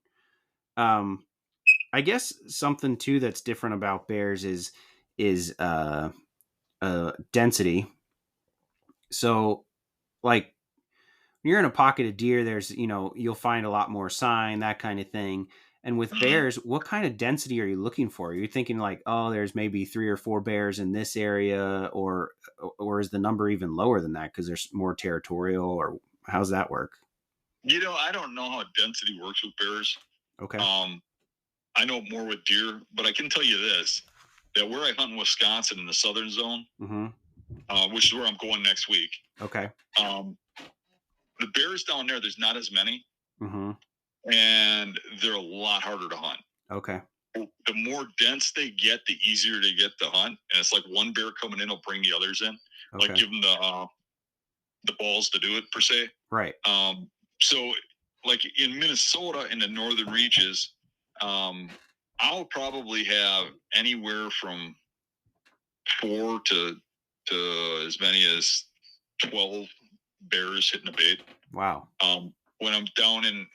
Speaker 1: I guess something too that's different about bears is density. So like when you're in a pocket of deer, there's, you know, you'll find a lot more sign, that kind of thing. And with bears, what kind of density are you looking for? Are you thinking like, oh, there's maybe 3 or 4 bears in this area, or is the number even lower than that because there's more territorial, or how's that work?
Speaker 2: You know, I don't know how density works with bears.
Speaker 1: Okay.
Speaker 2: I know more with deer, but I can tell you this, that where I hunt in Wisconsin in the southern zone,
Speaker 1: mm-hmm.
Speaker 2: Which is where I'm going next week.
Speaker 1: Okay.
Speaker 2: The bears down there, there's not as many.
Speaker 1: Mm-hmm.
Speaker 2: And they're a lot harder to hunt.
Speaker 1: Okay.
Speaker 2: The more dense they get, the easier they get to hunt. And it's like one bear coming in will bring the others in. Okay. Like give them the balls to do it, per se.
Speaker 1: Right.
Speaker 2: So like in Minnesota, in the northern reaches, I'll probably have anywhere from 4 to as many as 12 bears hitting a bait.
Speaker 1: Wow.
Speaker 2: When I'm down in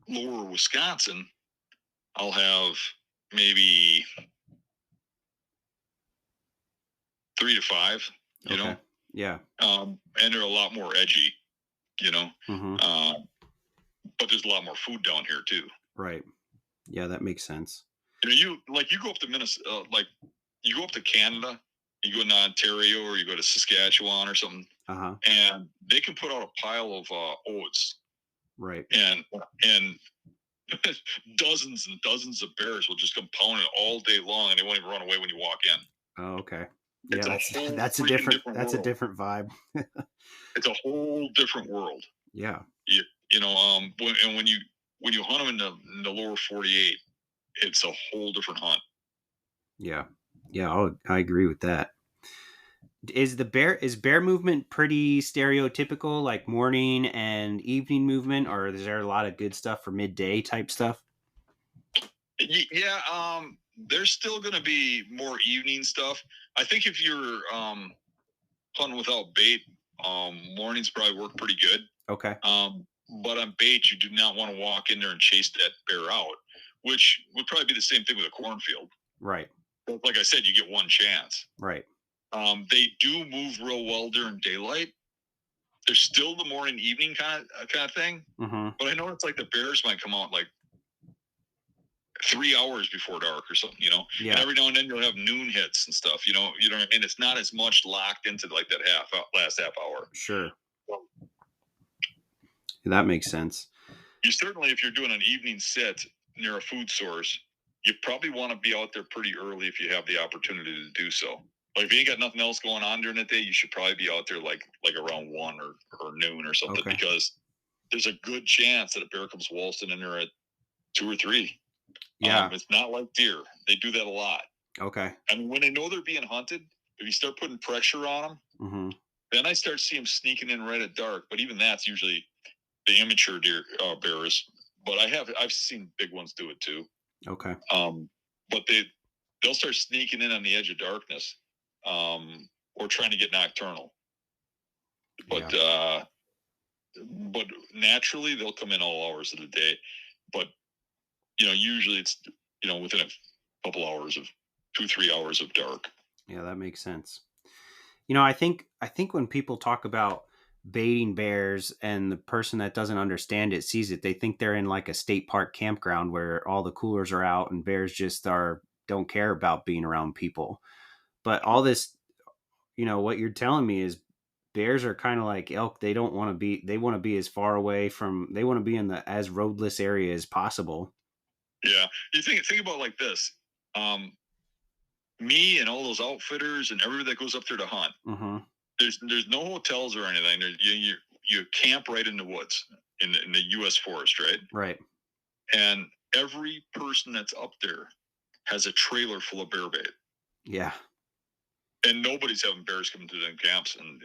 Speaker 2: lower Wisconsin, I'll have maybe 3 to 5, you know?
Speaker 1: Yeah.
Speaker 2: And they're a lot more edgy, you know?
Speaker 1: Mm-hmm.
Speaker 2: But there's a lot more food down here too.
Speaker 1: Right. Yeah, that makes sense.
Speaker 2: You know, you go up to Minnesota, like you go up to Canada, You go to Ontario or you go to Saskatchewan or something, and they can put out a pile of oats,
Speaker 1: right,
Speaker 2: and dozens and dozens of bears will just come pounding all day long, and they won't even run away when you walk in.
Speaker 1: Oh, okay.
Speaker 2: It's
Speaker 1: Yeah,
Speaker 2: a whole
Speaker 1: that's a
Speaker 2: freaking
Speaker 1: different
Speaker 2: different
Speaker 1: that's a
Speaker 2: world.
Speaker 1: different vibe.
Speaker 2: It's a whole different world.
Speaker 1: Yeah.
Speaker 2: You know, when you hunt them in the lower 48, it's a whole different hunt.
Speaker 1: Yeah. Yeah, I agree with that. Is bear movement pretty stereotypical, like morning and evening movement, or is there a lot of good stuff for midday type stuff?
Speaker 2: Yeah, there's still going to be more evening stuff. I think if you're hunting without bait, mornings probably work pretty good.
Speaker 1: Okay.
Speaker 2: But on bait, you do not want to walk in there and chase that bear out, which would probably be the same thing with a cornfield.
Speaker 1: Right.
Speaker 2: But like I said, you get one chance.
Speaker 1: Right.
Speaker 2: They do move real well during daylight. There's still the morning evening kind of thing.
Speaker 1: Mm-hmm.
Speaker 2: But I know it's like the bears might come out like 3 hours before dark or something, you know.
Speaker 1: Yeah.
Speaker 2: And every now and then you'll have noon hits and stuff, you know what I mean? It's not as much locked into like that last half hour.
Speaker 1: Sure. That makes sense.
Speaker 2: You certainly, if you're doing an evening sit near a food source, you probably want to be out there pretty early if you have the opportunity to do so. Like if you ain't got nothing else going on during the day, you should probably be out there like around 1 or noon or something, because there's a good chance that a bear comes waltzing in there at 2 or 3.
Speaker 1: Yeah.
Speaker 2: It's not like deer. They do that a lot.
Speaker 1: Okay.
Speaker 2: And when they know they're being hunted, if you start putting pressure on them, then I start seeing them sneaking in right at dark. But even that's usually the immature deer bears. But I've seen big ones do it too.
Speaker 1: Okay.
Speaker 2: But they'll start sneaking in on the edge of darkness, or trying to get nocturnal. But but naturally they'll come in all hours of the day. But usually it's within a couple hours of 2-3 hours of dark.
Speaker 1: Yeah, that makes sense. I think when people talk about baiting bears and the person that doesn't understand it sees it, they think they're in like a state park campground where all the coolers are out and bears just don't care about being around people. But all this, what you're telling me is bears are kind of like elk. They want to be as far away they want to be in the as roadless area as possible.
Speaker 2: Yeah. You think about it like this. Me and all those outfitters and everybody that goes up there to hunt. There's no hotels or anything. You camp right in the woods in the U.S. forest, right?
Speaker 1: Right.
Speaker 2: And every person that's up there has a trailer full of bear bait.
Speaker 1: Yeah.
Speaker 2: And nobody's having bears come to them camps and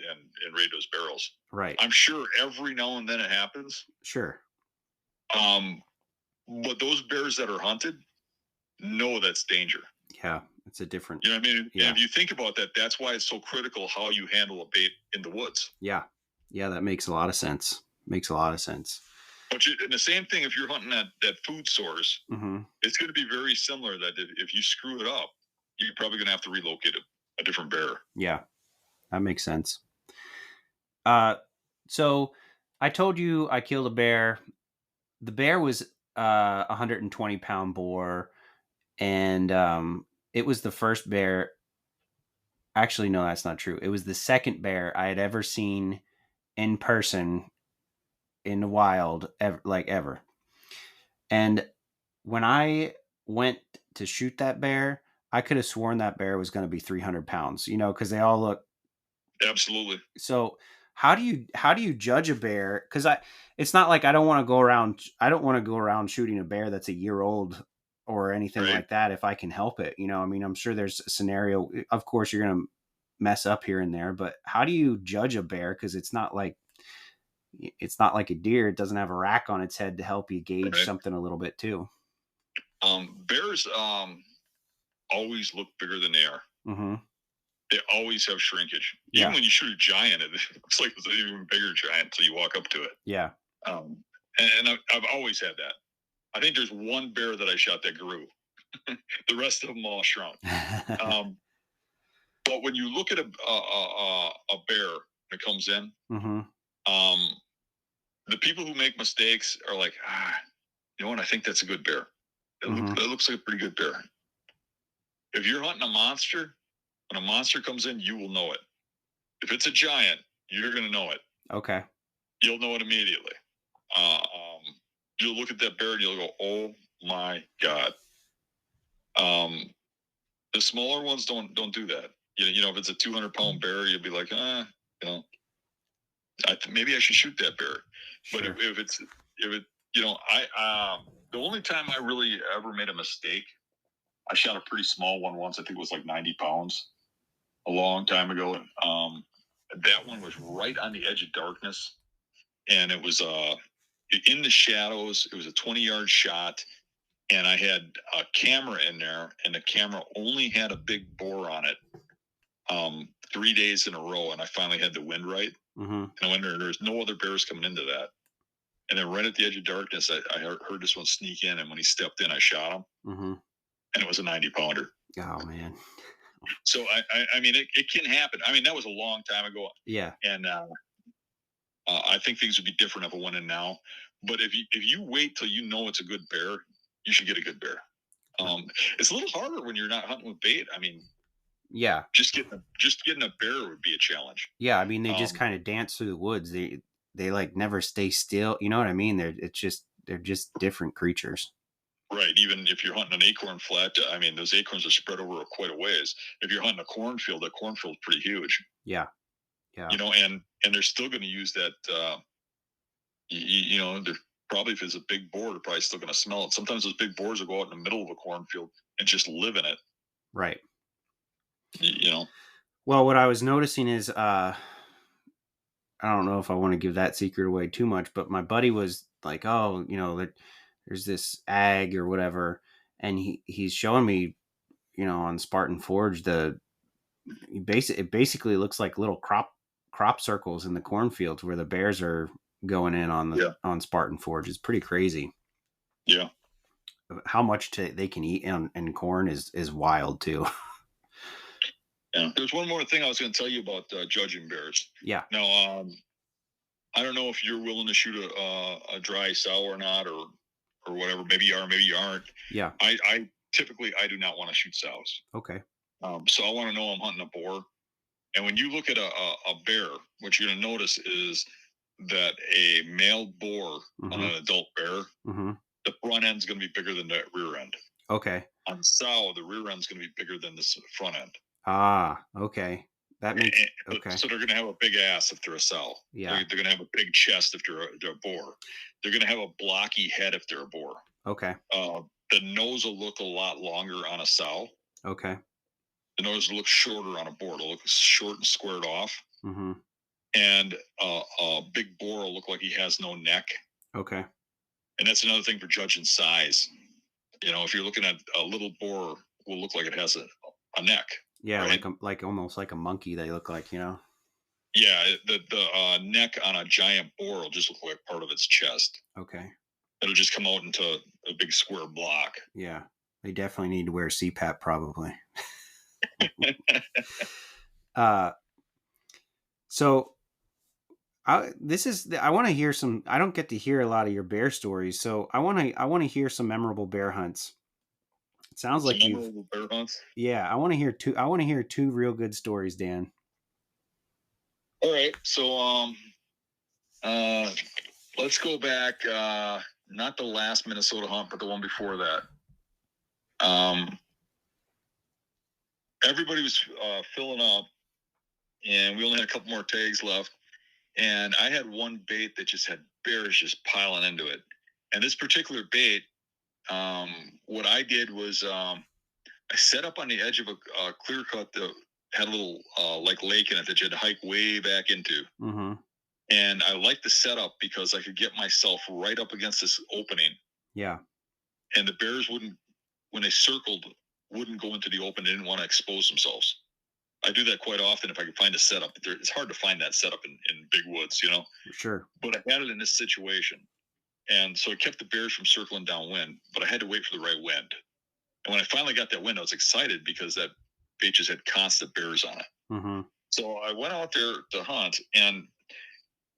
Speaker 2: raid those barrels.
Speaker 1: Right.
Speaker 2: I'm sure every now and then it happens.
Speaker 1: Sure.
Speaker 2: But those bears that are hunted know that's danger.
Speaker 1: Yeah. It's a different.
Speaker 2: You know what I mean?
Speaker 1: Yeah.
Speaker 2: And if you think about that, that's why it's so critical how you handle a bait in the woods.
Speaker 1: Yeah. Yeah, that makes a lot of sense. But
Speaker 2: and the same thing, if you're hunting that food source, it's going to be very similar. That if you screw it up, you're probably going to have to relocate a different bear.
Speaker 1: Yeah, that makes sense. So I told you I killed a bear. The bear was 120-pound boar, and it was the first bear. Actually, no, that's not true. It was the second bear I had ever seen in person in the wild, ever. And when I went to shoot that bear, I could have sworn that bear was going to be 300 pounds, because they all look.
Speaker 2: Absolutely.
Speaker 1: So how do you judge a bear? Because it's not like I don't want to go around shooting a bear that's a year old or anything like that if I can help it. I'm sure there's a scenario. Of course, you're going to mess up here and there, but how do you judge a bear? Because it's not like a deer. It doesn't have a rack on its head to help you gauge something a little bit too.
Speaker 2: Bears always look bigger than they are. They always have shrinkage. Even when you shoot a giant, it looks like it's an even bigger giant until you walk up to it.
Speaker 1: Yeah.
Speaker 2: And I've always had that. I think there's one bear that I shot that grew. The rest of them all shrunk. But when you look at a bear that comes in, the people who make mistakes are like, you know what? I think that's a good bear. It looks like a pretty good bear. If you're hunting a monster, When a monster comes in, you will know it. If it's a giant, you're going to know it.
Speaker 1: Okay.
Speaker 2: You'll know it immediately. You'll look at that bear and you'll go, "Oh my God." The smaller ones don't do that. You know, if it's a 200-pound bear, you'll be like, you know, maybe I should shoot that bear. But
Speaker 1: Sure.
Speaker 2: if it, you know, the only time I really ever made a mistake, I shot a pretty small one once. I think it was like 90 pounds a long time ago. That one was right on the edge of darkness. And it was in the shadows. It was a 20-yard shot. And I had a camera in there, and the camera only had a big boar on it 3 days in a row. And I finally had the wind right.
Speaker 1: Mm-hmm.
Speaker 2: And I went there's no other bears coming into that. And then right at the edge of darkness, I heard this one sneak in. And when he stepped in, I shot him.
Speaker 1: Mm-hmm.
Speaker 2: And it was a 90-pounder.
Speaker 1: Oh, man.
Speaker 2: So, I mean, it can happen. I mean, that was a long time ago.
Speaker 1: Yeah.
Speaker 2: And I think things would be different if it went in now. But if you wait till you know it's a good bear, you should get a good bear. It's a little harder when you're not hunting with bait. I mean,
Speaker 1: yeah,
Speaker 2: just getting a bear would be a challenge.
Speaker 1: Yeah, I mean, they just kind of dance through the woods. They like never stay still. You know what I mean? They're just different creatures.
Speaker 2: Right. Even if you're hunting an acorn flat, I mean, those acorns are spread over quite a ways. If you're hunting a cornfield, that cornfield's pretty huge.
Speaker 1: Yeah. Yeah.
Speaker 2: You know, and they're still going to use that. You know, they're probably, if it's a big boar, they're probably still going to smell it. Sometimes those big boars will go out in the middle of a cornfield and just live in it.
Speaker 1: Right.
Speaker 2: You know.
Speaker 1: Well, what I was noticing is, I don't know if I want to give that secret away too much, but my buddy was like, "Oh, you know, there's this ag or whatever," and he's showing me, you know, on Spartan Forge it basically looks like little crop circles in the cornfields where the bears are going in on Spartan Forge. It's pretty crazy.
Speaker 2: Yeah.
Speaker 1: How much they can eat and corn is wild too.
Speaker 2: Yeah. There's one more thing I was going to tell you about judging bears.
Speaker 1: Yeah.
Speaker 2: Now, I don't know if you're willing to shoot a dry sow or not, or whatever. Maybe you are, maybe you aren't.
Speaker 1: Yeah.
Speaker 2: I typically do not want to shoot sows.
Speaker 1: Okay.
Speaker 2: So I want to know I'm hunting a boar. And when you look at a bear, what you're going to notice is that a male boar on an adult bear, the front end's going to be bigger than the rear end.
Speaker 1: Okay.
Speaker 2: On sow, the rear end's going to be bigger than the front end.
Speaker 1: Ah, okay. That makes okay.
Speaker 2: So they're going to have a big ass if they're a sow.
Speaker 1: Yeah.
Speaker 2: They're going to have a big chest if they're a boar. They're going to have a blocky head if they're a boar.
Speaker 1: Okay.
Speaker 2: The nose will look a lot longer on a sow.
Speaker 1: Okay.
Speaker 2: The nose will look shorter on a boar. It'll look short and squared off.
Speaker 1: Mm-hmm.
Speaker 2: And a big boar will look like he has no neck.
Speaker 1: Okay.
Speaker 2: And that's another thing for judging size. You know, if you're looking at a little boar, will look like it has a neck.
Speaker 1: Yeah, right? like almost like a monkey. They look like, you know.
Speaker 2: Yeah, the neck on a giant boar will just look like part of its chest.
Speaker 1: Okay.
Speaker 2: It'll just come out into a big square block.
Speaker 1: Yeah, they definitely need to wear CPAP probably. So I want to hear some. I don't get to hear a lot of your bear stories, so I want to hear some memorable bear hunts. It sounds like
Speaker 2: memorable bear hunts.
Speaker 1: Yeah, I want to hear two. I want to hear two real good stories, Dan.
Speaker 2: All right, so let's go back. Not the last Minnesota hunt, but the one before that. Everybody was filling up, and we only had a couple more tags left. And I had one bait that just had bears just piling into it. And this particular bait, what I did was I set up on the edge of a clear cut that had a little like lake in it that you had to hike way back into.
Speaker 1: Mm-hmm.
Speaker 2: And I liked the setup because I could get myself right up against this opening.
Speaker 1: Yeah.
Speaker 2: And the bears wouldn't, when they circled, wouldn't go into the open. They didn't want to expose themselves. I do that quite often if I can find a setup. It's hard to find that setup in big woods, you know?
Speaker 1: Sure.
Speaker 2: But I had it in this situation. And so it kept the bears from circling downwind, but I had to wait for the right wind. And when I finally got that wind, I was excited because that bait just had constant bears on it.
Speaker 1: Mm-hmm.
Speaker 2: So I went out there to hunt, and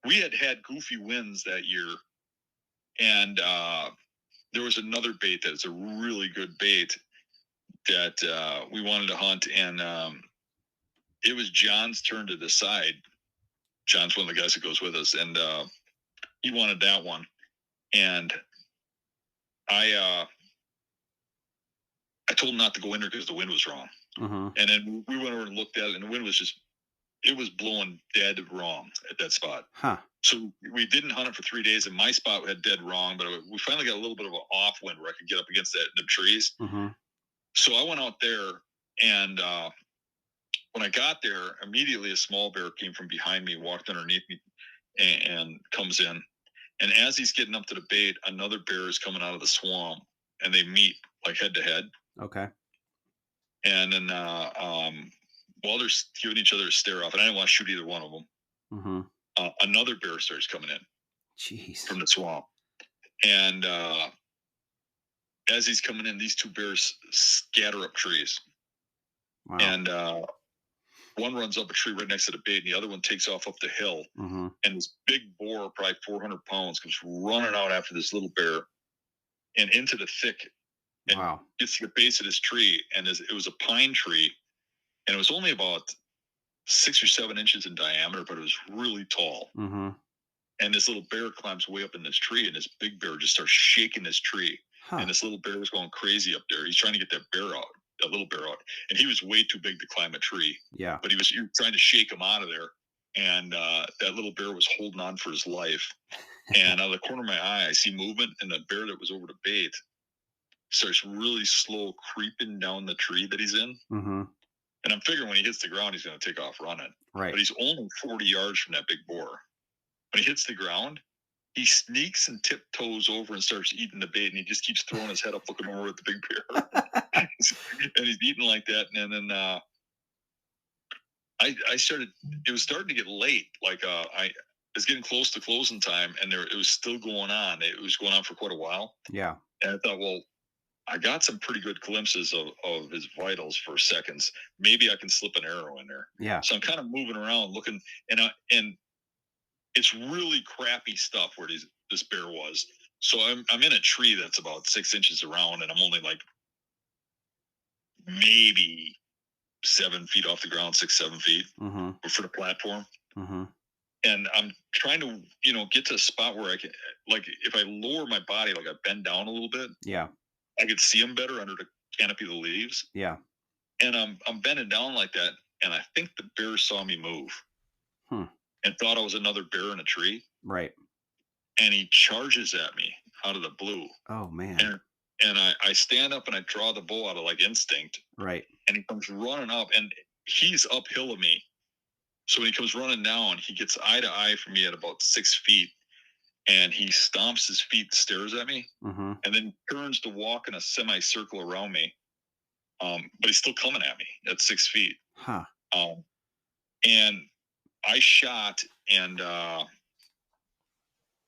Speaker 2: we had goofy winds that year. And there was another bait that's a really good bait that we wanted to hunt. And it was John's turn to decide. John's one of the guys that goes with us, and he wanted that one. And I told him not to go in there because the wind was wrong.
Speaker 1: Mm-hmm.
Speaker 2: And then we went over and looked at it, and the wind was it was blowing dead wrong at that spot.
Speaker 1: Huh.
Speaker 2: So we didn't hunt it for 3 days, and my spot had dead wrong, but we finally got a little bit of an off wind where I could get up against the trees.
Speaker 1: Mm-hmm.
Speaker 2: So I went out there, and when I got there, immediately a small bear came from behind me, walked underneath me, and comes in. And as he's getting up to the bait, another bear is coming out of the swamp, and they meet like head to head.
Speaker 1: Okay.
Speaker 2: And then while they're giving each other a stare off, and I didn't want to shoot either one of them,
Speaker 1: Mm-hmm.
Speaker 2: Another bear starts coming in.
Speaker 1: Jeez.
Speaker 2: From the swamp. And as he's coming in, these two bears scatter up trees.
Speaker 1: Wow.
Speaker 2: And one runs up a tree right next to the bait, and the other one takes off up the hill.
Speaker 1: Mm-hmm.
Speaker 2: And this big boar, probably 400 pounds, comes running out after this little bear and into the thicket. And
Speaker 1: wow.
Speaker 2: Gets to the base of this tree, and it was a pine tree, and it was only about 6 or 7 inches in diameter, but it was really tall.
Speaker 1: Mm-hmm.
Speaker 2: And this little bear climbs way up in this tree, and this big bear just starts shaking this tree. Huh. And this little bear was going crazy up there. He's trying to get that little bear out. And he was way too big to climb a tree.
Speaker 1: Yeah.
Speaker 2: But he was trying to shake him out of there. And that little bear was holding on for his life. And out of the corner of my eye, I see movement, and the bear that was over the bait starts really slow creeping down the tree that he's in.
Speaker 1: Mm-hmm.
Speaker 2: And I'm figuring when he hits the ground, he's going to take off running.
Speaker 1: Right.
Speaker 2: But he's only 40 yards from that big boar. When he hits the ground, he sneaks and tiptoes over and starts eating the bait, and he just keeps throwing his head up, looking over at the big bear. And he's eating like that. And then I started, it was starting to get late. Like I was getting close to closing time, and it was still going on. It was going on for quite a while.
Speaker 1: Yeah.
Speaker 2: And I thought, well, I got some pretty good glimpses of his vitals for seconds. Maybe I can slip an arrow in there.
Speaker 1: Yeah.
Speaker 2: So I'm kind of moving around looking, and it's really crappy stuff where this bear was. So I'm in a tree that's about 6 inches around, and I'm only like maybe 7 feet off the ground, 6-7 feet
Speaker 1: mm-hmm.
Speaker 2: for the platform.
Speaker 1: Mm-hmm.
Speaker 2: And I'm trying to, get to a spot where I can, like, if I lower my body, like I bend down a little bit,
Speaker 1: yeah,
Speaker 2: I could see him better under the canopy of the leaves.
Speaker 1: Yeah.
Speaker 2: And I'm bending down like that, and I think the bear saw me move. And thought I was another bear in a tree.
Speaker 1: Right.
Speaker 2: And he charges at me out of the blue.
Speaker 1: Oh, man.
Speaker 2: And I stand up and I draw the bow out of like instinct.
Speaker 1: Right.
Speaker 2: And he comes running up, and he's uphill of me. So when he comes running down, he gets eye to eye from me at about 6 feet. And he stomps his feet, stares at me,
Speaker 1: mm-hmm.
Speaker 2: and then turns to walk in a semicircle around me. But he's still coming at me at 6 feet.
Speaker 1: Huh.
Speaker 2: And I shot and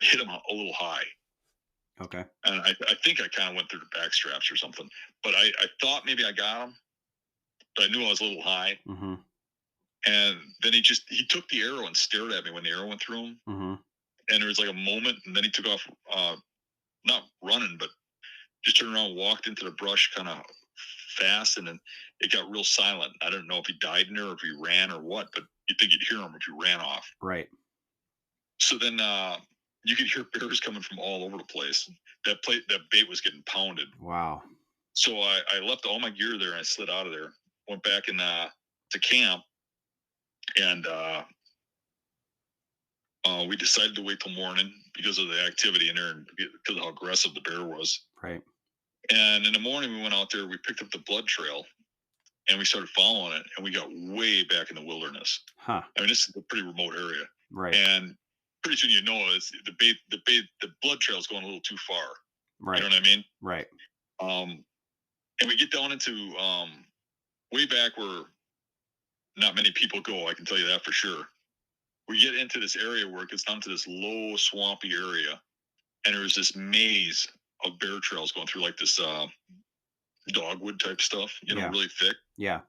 Speaker 2: hit him a little high.
Speaker 1: Okay.
Speaker 2: And I think I kind of went through the back straps or something. But I thought maybe I got him, but I knew I was a little high.
Speaker 1: Mm-hmm.
Speaker 2: And then he took the arrow and stared at me when the arrow went through him.
Speaker 1: Mm-hmm.
Speaker 2: And there was like a moment, and then he took off, not running, but just turned around and walked into the brush kind of fast, and then it got real silent. I don't know if he died in there or if he ran or what, but you'd think you'd hear him if he ran off.
Speaker 1: Right.
Speaker 2: So then you could hear bears coming from all over the place. That bait was getting pounded.
Speaker 1: Wow.
Speaker 2: So I left all my gear there, and I slid out of there, went back in to camp, and we decided to wait till morning because of the activity in there and because of how aggressive the bear was.
Speaker 1: Right.
Speaker 2: And in the morning, we went out there, we picked up the blood trail, and we started following it, and we got way back in the wilderness.
Speaker 1: Huh.
Speaker 2: I mean, this is a pretty remote area.
Speaker 1: Right.
Speaker 2: And pretty soon it's the blood trail is going a little too far.
Speaker 1: Right.
Speaker 2: You know what I mean?
Speaker 1: Right.
Speaker 2: And we get down into way back where not many people go, I can tell you that for sure. We get into this area where it gets down to this low, swampy area, and there's this maze of bear trails going through like this dogwood type stuff, really thick.
Speaker 1: Yeah.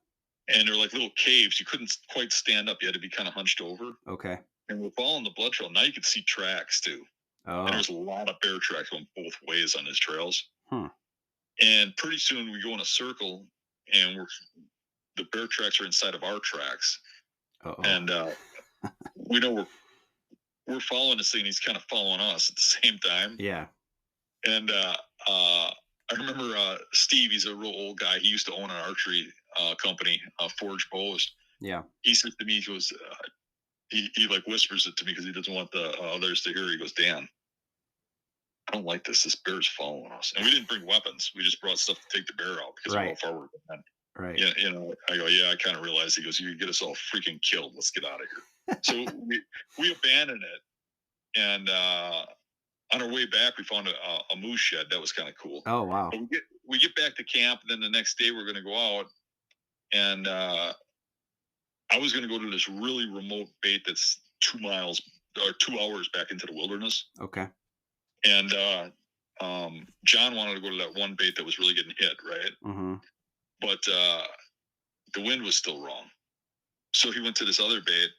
Speaker 2: And they're like little caves. You couldn't quite stand up. You had to be kind of hunched over.
Speaker 1: Okay.
Speaker 2: And we're following the blood trail. Now you can see tracks too.
Speaker 1: Oh.
Speaker 2: And there's a lot of bear tracks going both ways on these trails.
Speaker 1: Hmm.
Speaker 2: And pretty soon we go in a circle, and the bear tracks are inside of our tracks.
Speaker 1: Uh-oh.
Speaker 2: And we know we're following this thing. He's kind of following us at the same time.
Speaker 1: Yeah.
Speaker 2: And I remember Steve. He's a real old guy. He used to own an archery company, Forge Bows.
Speaker 1: Yeah.
Speaker 2: He said to me, he goes, he like whispers it to me because he doesn't want the others to hear. He goes, Dan, I don't like this. This bear's following us. And we didn't bring weapons. We just brought stuff to take the bear out because of how far we're going.
Speaker 1: Right.
Speaker 2: Yeah, you know, I go, yeah, I kind of realized. He goes, you get us all freaking killed. Let's get out of here. So we abandoned it. And on our way back, we found a moose shed. That was kind of cool.
Speaker 1: Oh, wow.
Speaker 2: But we get back to camp. And then the next day we're going to go out. And I was going to go to this really remote bait that's 2 miles or 2 hours back into the wilderness.
Speaker 1: Okay.
Speaker 2: And John wanted to go to that one bait that was really getting hit, right?
Speaker 1: Mm-hmm.
Speaker 2: But the wind was still wrong. So he went to this other bait,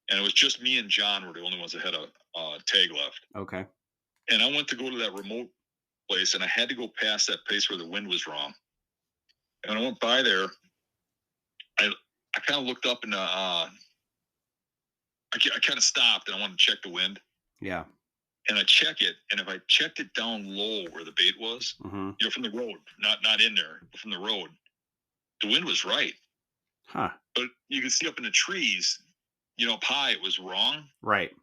Speaker 2: and it was just me and John were the only ones that had a tag left.
Speaker 1: Okay.
Speaker 2: And I went to go to that remote place, and I had to go past that place where the wind was wrong. And when I went by there, I kind of looked up and I kind of stopped, and I wanted to check the wind.
Speaker 1: Yeah.
Speaker 2: And I check it, and if I checked it down low where the bait was,
Speaker 1: mm-hmm.
Speaker 2: you know, from the road, not in there, but from the road, the wind was right.
Speaker 1: Huh.
Speaker 2: But you can see up in the trees, you know, up high, it was wrong.
Speaker 1: Right.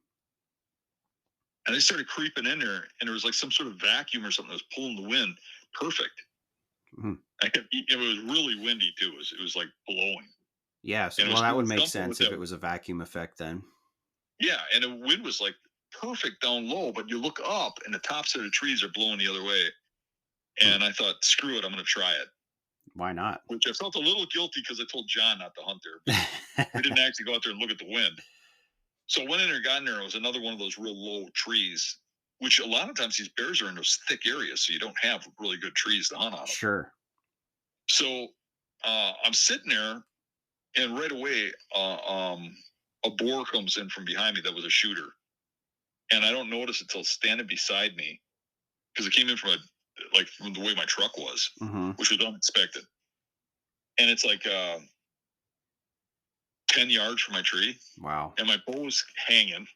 Speaker 2: And I started creeping in there, and there was like some sort of vacuum or something that was pulling the wind. Perfect.
Speaker 1: Mm-hmm.
Speaker 2: It was really windy too. It was like blowing.
Speaker 1: Yeah. So, well, that would make sense if it was a vacuum effect then.
Speaker 2: Yeah. And the wind was like perfect down low, but you look up and the tops of the trees are blowing the other way. And I thought, screw it, I'm going to try it.
Speaker 1: Why not?
Speaker 2: Which I felt a little guilty because I told John not to hunt there. But we didn't actually go out there and look at the wind. So I went in there, got in there. It was another one of those real low trees, which a lot of times these bears are in those thick areas, so you don't have really good trees to hunt on.
Speaker 1: Sure.
Speaker 2: So I'm sitting there, and right away, a boar comes in from behind me that was a shooter. And I don't notice it till standing beside me because it came in from the way my truck was,
Speaker 1: mm-hmm.
Speaker 2: which was unexpected. And it's like 10 yards from my tree.
Speaker 1: Wow.
Speaker 2: And my bow's hanging.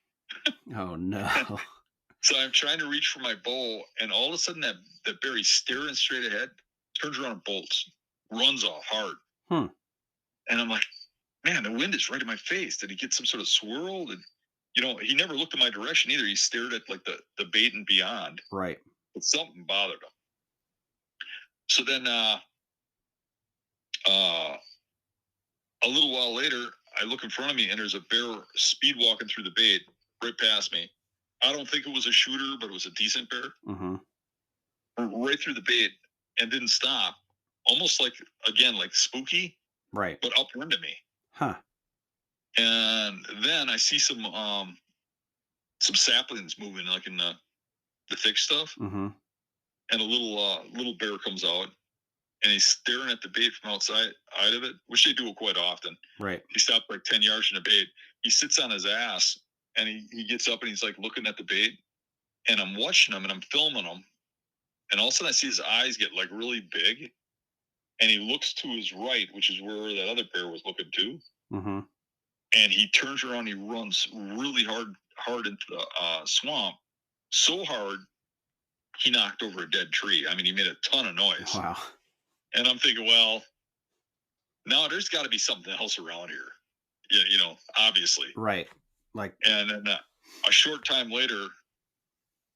Speaker 1: Oh, no.
Speaker 2: So I'm trying to reach for my bow, and all of a sudden that bear, he's staring straight ahead, turns around and bolts, runs off hard. And I'm like, man, the wind is right in my face. Did he get some sort of swirl? And, you know, he never looked in my direction either. He stared at like the bait and beyond.
Speaker 1: Right.
Speaker 2: But something bothered him. So then a little while later, I look in front of me, and there's a bear speed walking through the bait right past me. I don't think it was a shooter, but it was a decent bear.
Speaker 1: Mm-hmm.
Speaker 2: Right through the bait and didn't stop. Almost like, again, like spooky.
Speaker 1: Right.
Speaker 2: But upwind of me.
Speaker 1: Huh.
Speaker 2: And then I see some saplings moving, like in the thick stuff.
Speaker 1: Mm-hmm.
Speaker 2: And a little bear comes out, and he's staring at the bait from outside of it, which they do quite often.
Speaker 1: Right.
Speaker 2: He stopped like 10 yards from the bait. He sits on his ass, and he gets up, and he's like looking at the bait. And I'm watching him, and I'm filming him. And all of a sudden I see his eyes get like really big. And he looks to his right, which is where that other bear was looking to.
Speaker 1: Mm-hmm.
Speaker 2: And he turns around, he runs really hard into the swamp. So hard, he knocked over a dead tree. I mean, he made a ton of noise.
Speaker 1: Wow.
Speaker 2: And I'm thinking, well, now there's got to be something else around here. Yeah, you know, obviously.
Speaker 1: Right. Like.
Speaker 2: And then a short time later,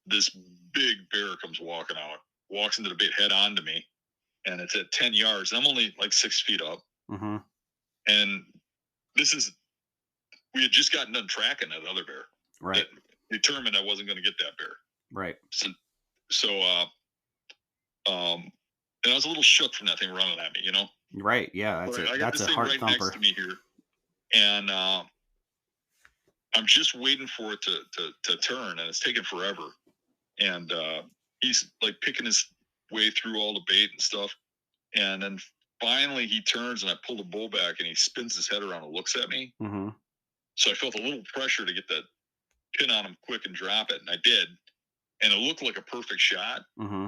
Speaker 2: this big bear comes walks into the bait head on to me. And it's at 10 yards. And I'm only like 6 feet up.
Speaker 1: Mm-hmm.
Speaker 2: And we had just gotten done tracking that other bear.
Speaker 1: Right.
Speaker 2: Determined I wasn't going to get that bear.
Speaker 1: Right.
Speaker 2: So and I was a little shook from that thing running at me, you know?
Speaker 1: Right. Yeah. That's a heart
Speaker 2: right
Speaker 1: thumper.
Speaker 2: Next to me here. And I'm just waiting for it to turn, and it's taking forever. And he's like picking his way through all the bait and stuff. And then finally he turns, and I pull the bow back, and he spins his head around and looks at me.
Speaker 1: Mm-hmm.
Speaker 2: So I felt a little pressure to get that pin on him quick and drop it. And I did. And it looked like a perfect shot.
Speaker 1: Mm-hmm.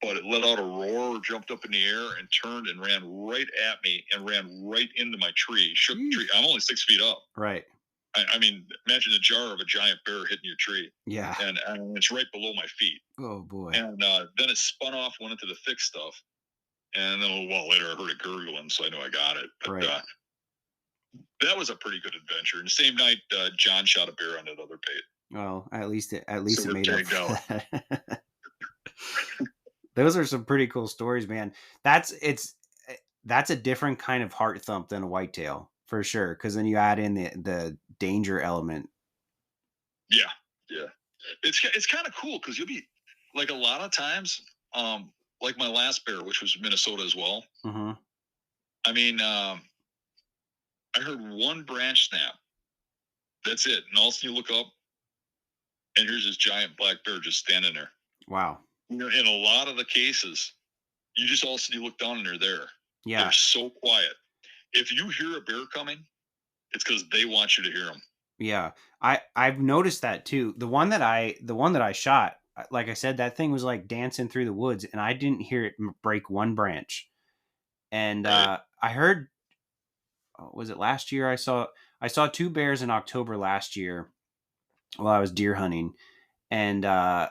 Speaker 2: but it let out a roar, jumped up in the air, and turned and ran right at me and ran right into my tree. Shook the tree. I'm only 6 feet up.
Speaker 1: Right.
Speaker 2: I mean, imagine the jar of a giant bear hitting your tree.
Speaker 1: Yeah.
Speaker 2: And it's right below my feet.
Speaker 1: Oh, boy.
Speaker 2: And then it spun off, went into the thick stuff. And then a little while later, I heard it gurgling, so I knew I got it. But
Speaker 1: right.
Speaker 2: That was a pretty good adventure. And the same night, John shot a bear on that other bait.
Speaker 1: Well, at least
Speaker 2: So
Speaker 1: it made up
Speaker 2: out.
Speaker 1: for that. Those are some pretty cool stories, man. That's a different kind of heart thump than a whitetail, for sure. Because then you add in the danger element.
Speaker 2: Yeah. It's kind of cool because you'll be like a lot of times, like my last bear, which was Minnesota as well.
Speaker 1: Mm-hmm.
Speaker 2: I mean, I heard one branch snap. That's it. And all of a sudden you look up, and here's this giant black bear just standing there.
Speaker 1: Wow.
Speaker 2: In a lot of the cases, you just all of a sudden you look down and they're there.
Speaker 1: Yeah.
Speaker 2: They're so quiet. If you hear a bear coming, it's because they want you to hear them.
Speaker 1: Yeah. I've noticed that too. The one that I shot, like I said, that thing was like dancing through the woods, and I didn't hear it break one branch. And
Speaker 2: right.
Speaker 1: I heard, was it last year? I saw 2 bears in October last year while I was deer hunting, and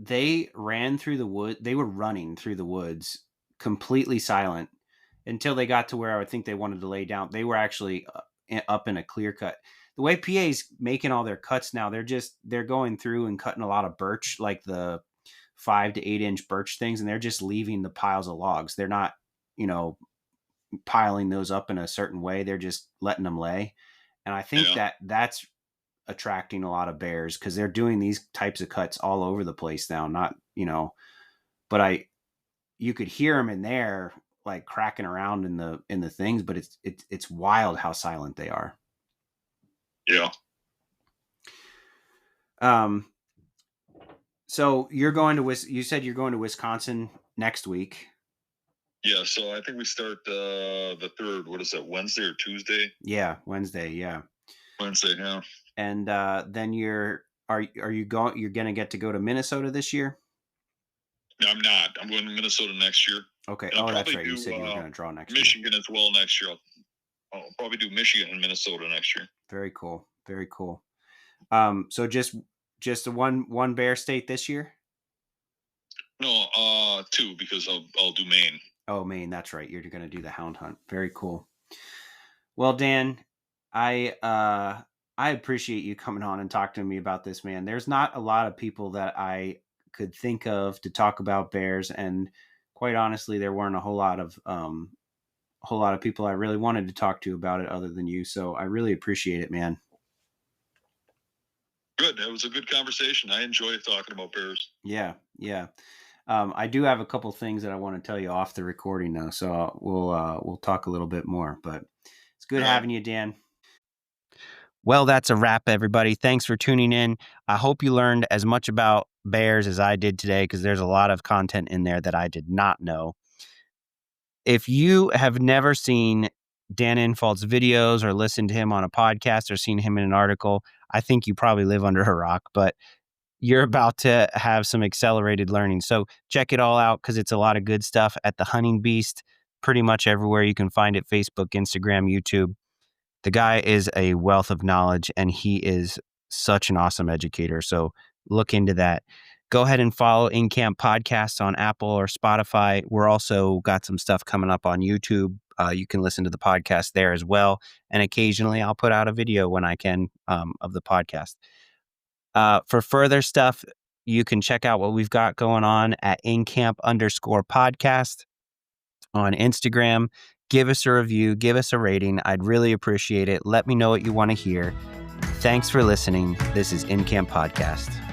Speaker 1: they ran through the wood. They were running through the woods, completely silent, until they got to where I would think they wanted to lay down. They were actually up in a clear cut. The way PA's making all their cuts now, they're going through and cutting a lot of birch, like the 5 to 8 inch birch things, and they're just leaving the piles of logs. They're not, piling those up in a certain way. They're just letting them lay. And I think that's attracting a lot of bears because they're doing these types of cuts all over the place now. Not, but you could hear them in there like cracking around in the things, but it's wild how silent they are.
Speaker 2: Yeah.
Speaker 1: So you said you're going to Wisconsin next week.
Speaker 2: Yeah. So I think we start the 3rd. What is that? Wednesday or Tuesday?
Speaker 1: Yeah. Wednesday. Yeah.
Speaker 2: Wednesday. Yeah.
Speaker 1: And then you're going to get to go to Minnesota this year?
Speaker 2: No, I'm not. I'm going to Minnesota next year.
Speaker 1: Okay. Oh, that's right. You said you were going to draw next
Speaker 2: Michigan
Speaker 1: year.
Speaker 2: as well next year. I'll probably do Michigan and Minnesota next year.
Speaker 1: Very cool. Very cool. So just a one bear state this year?
Speaker 2: No, 2 because I'll do Maine.
Speaker 1: Oh, Maine. That's right. You're going to do the hound hunt. Very cool. Well, Dan, I appreciate you coming on and talking to me about this, man. There's not a lot of people that I could think of to talk about bears, and quite honestly, there weren't a whole lot of people I really wanted to talk to about it other than you. So I really appreciate it, man.
Speaker 2: Good. That was a good conversation. I enjoy talking about bears.
Speaker 1: Yeah. I do have a couple things that I want to tell you off the recording though, so we'll talk a little bit more. But it's good having you, Dan. Well, that's a wrap, everybody. Thanks for tuning in. I hope you learned as much about bears as I did today, because there's a lot of content in there that I did not know. If you have never seen Dan Infault's videos or listened to him on a podcast or seen him in an article, I think you probably live under a rock, but you're about to have some accelerated learning. So check it all out because it's a lot of good stuff at The Hunting Beast, pretty much everywhere you can find it: Facebook, Instagram, YouTube. The guy is a wealth of knowledge, and he is such an awesome educator. So look into that. Go ahead and follow InCamp Podcast on Apple or Spotify. We're also got some stuff coming up on YouTube. You can listen to the podcast there as well. And occasionally I'll put out a video when I can of the podcast. For further stuff, you can check out what we've got going on at InCamp_podcast on Instagram. Give us a review, give us a rating. I'd really appreciate it. Let me know what you want to hear. Thanks for listening. This is InCamp Podcast.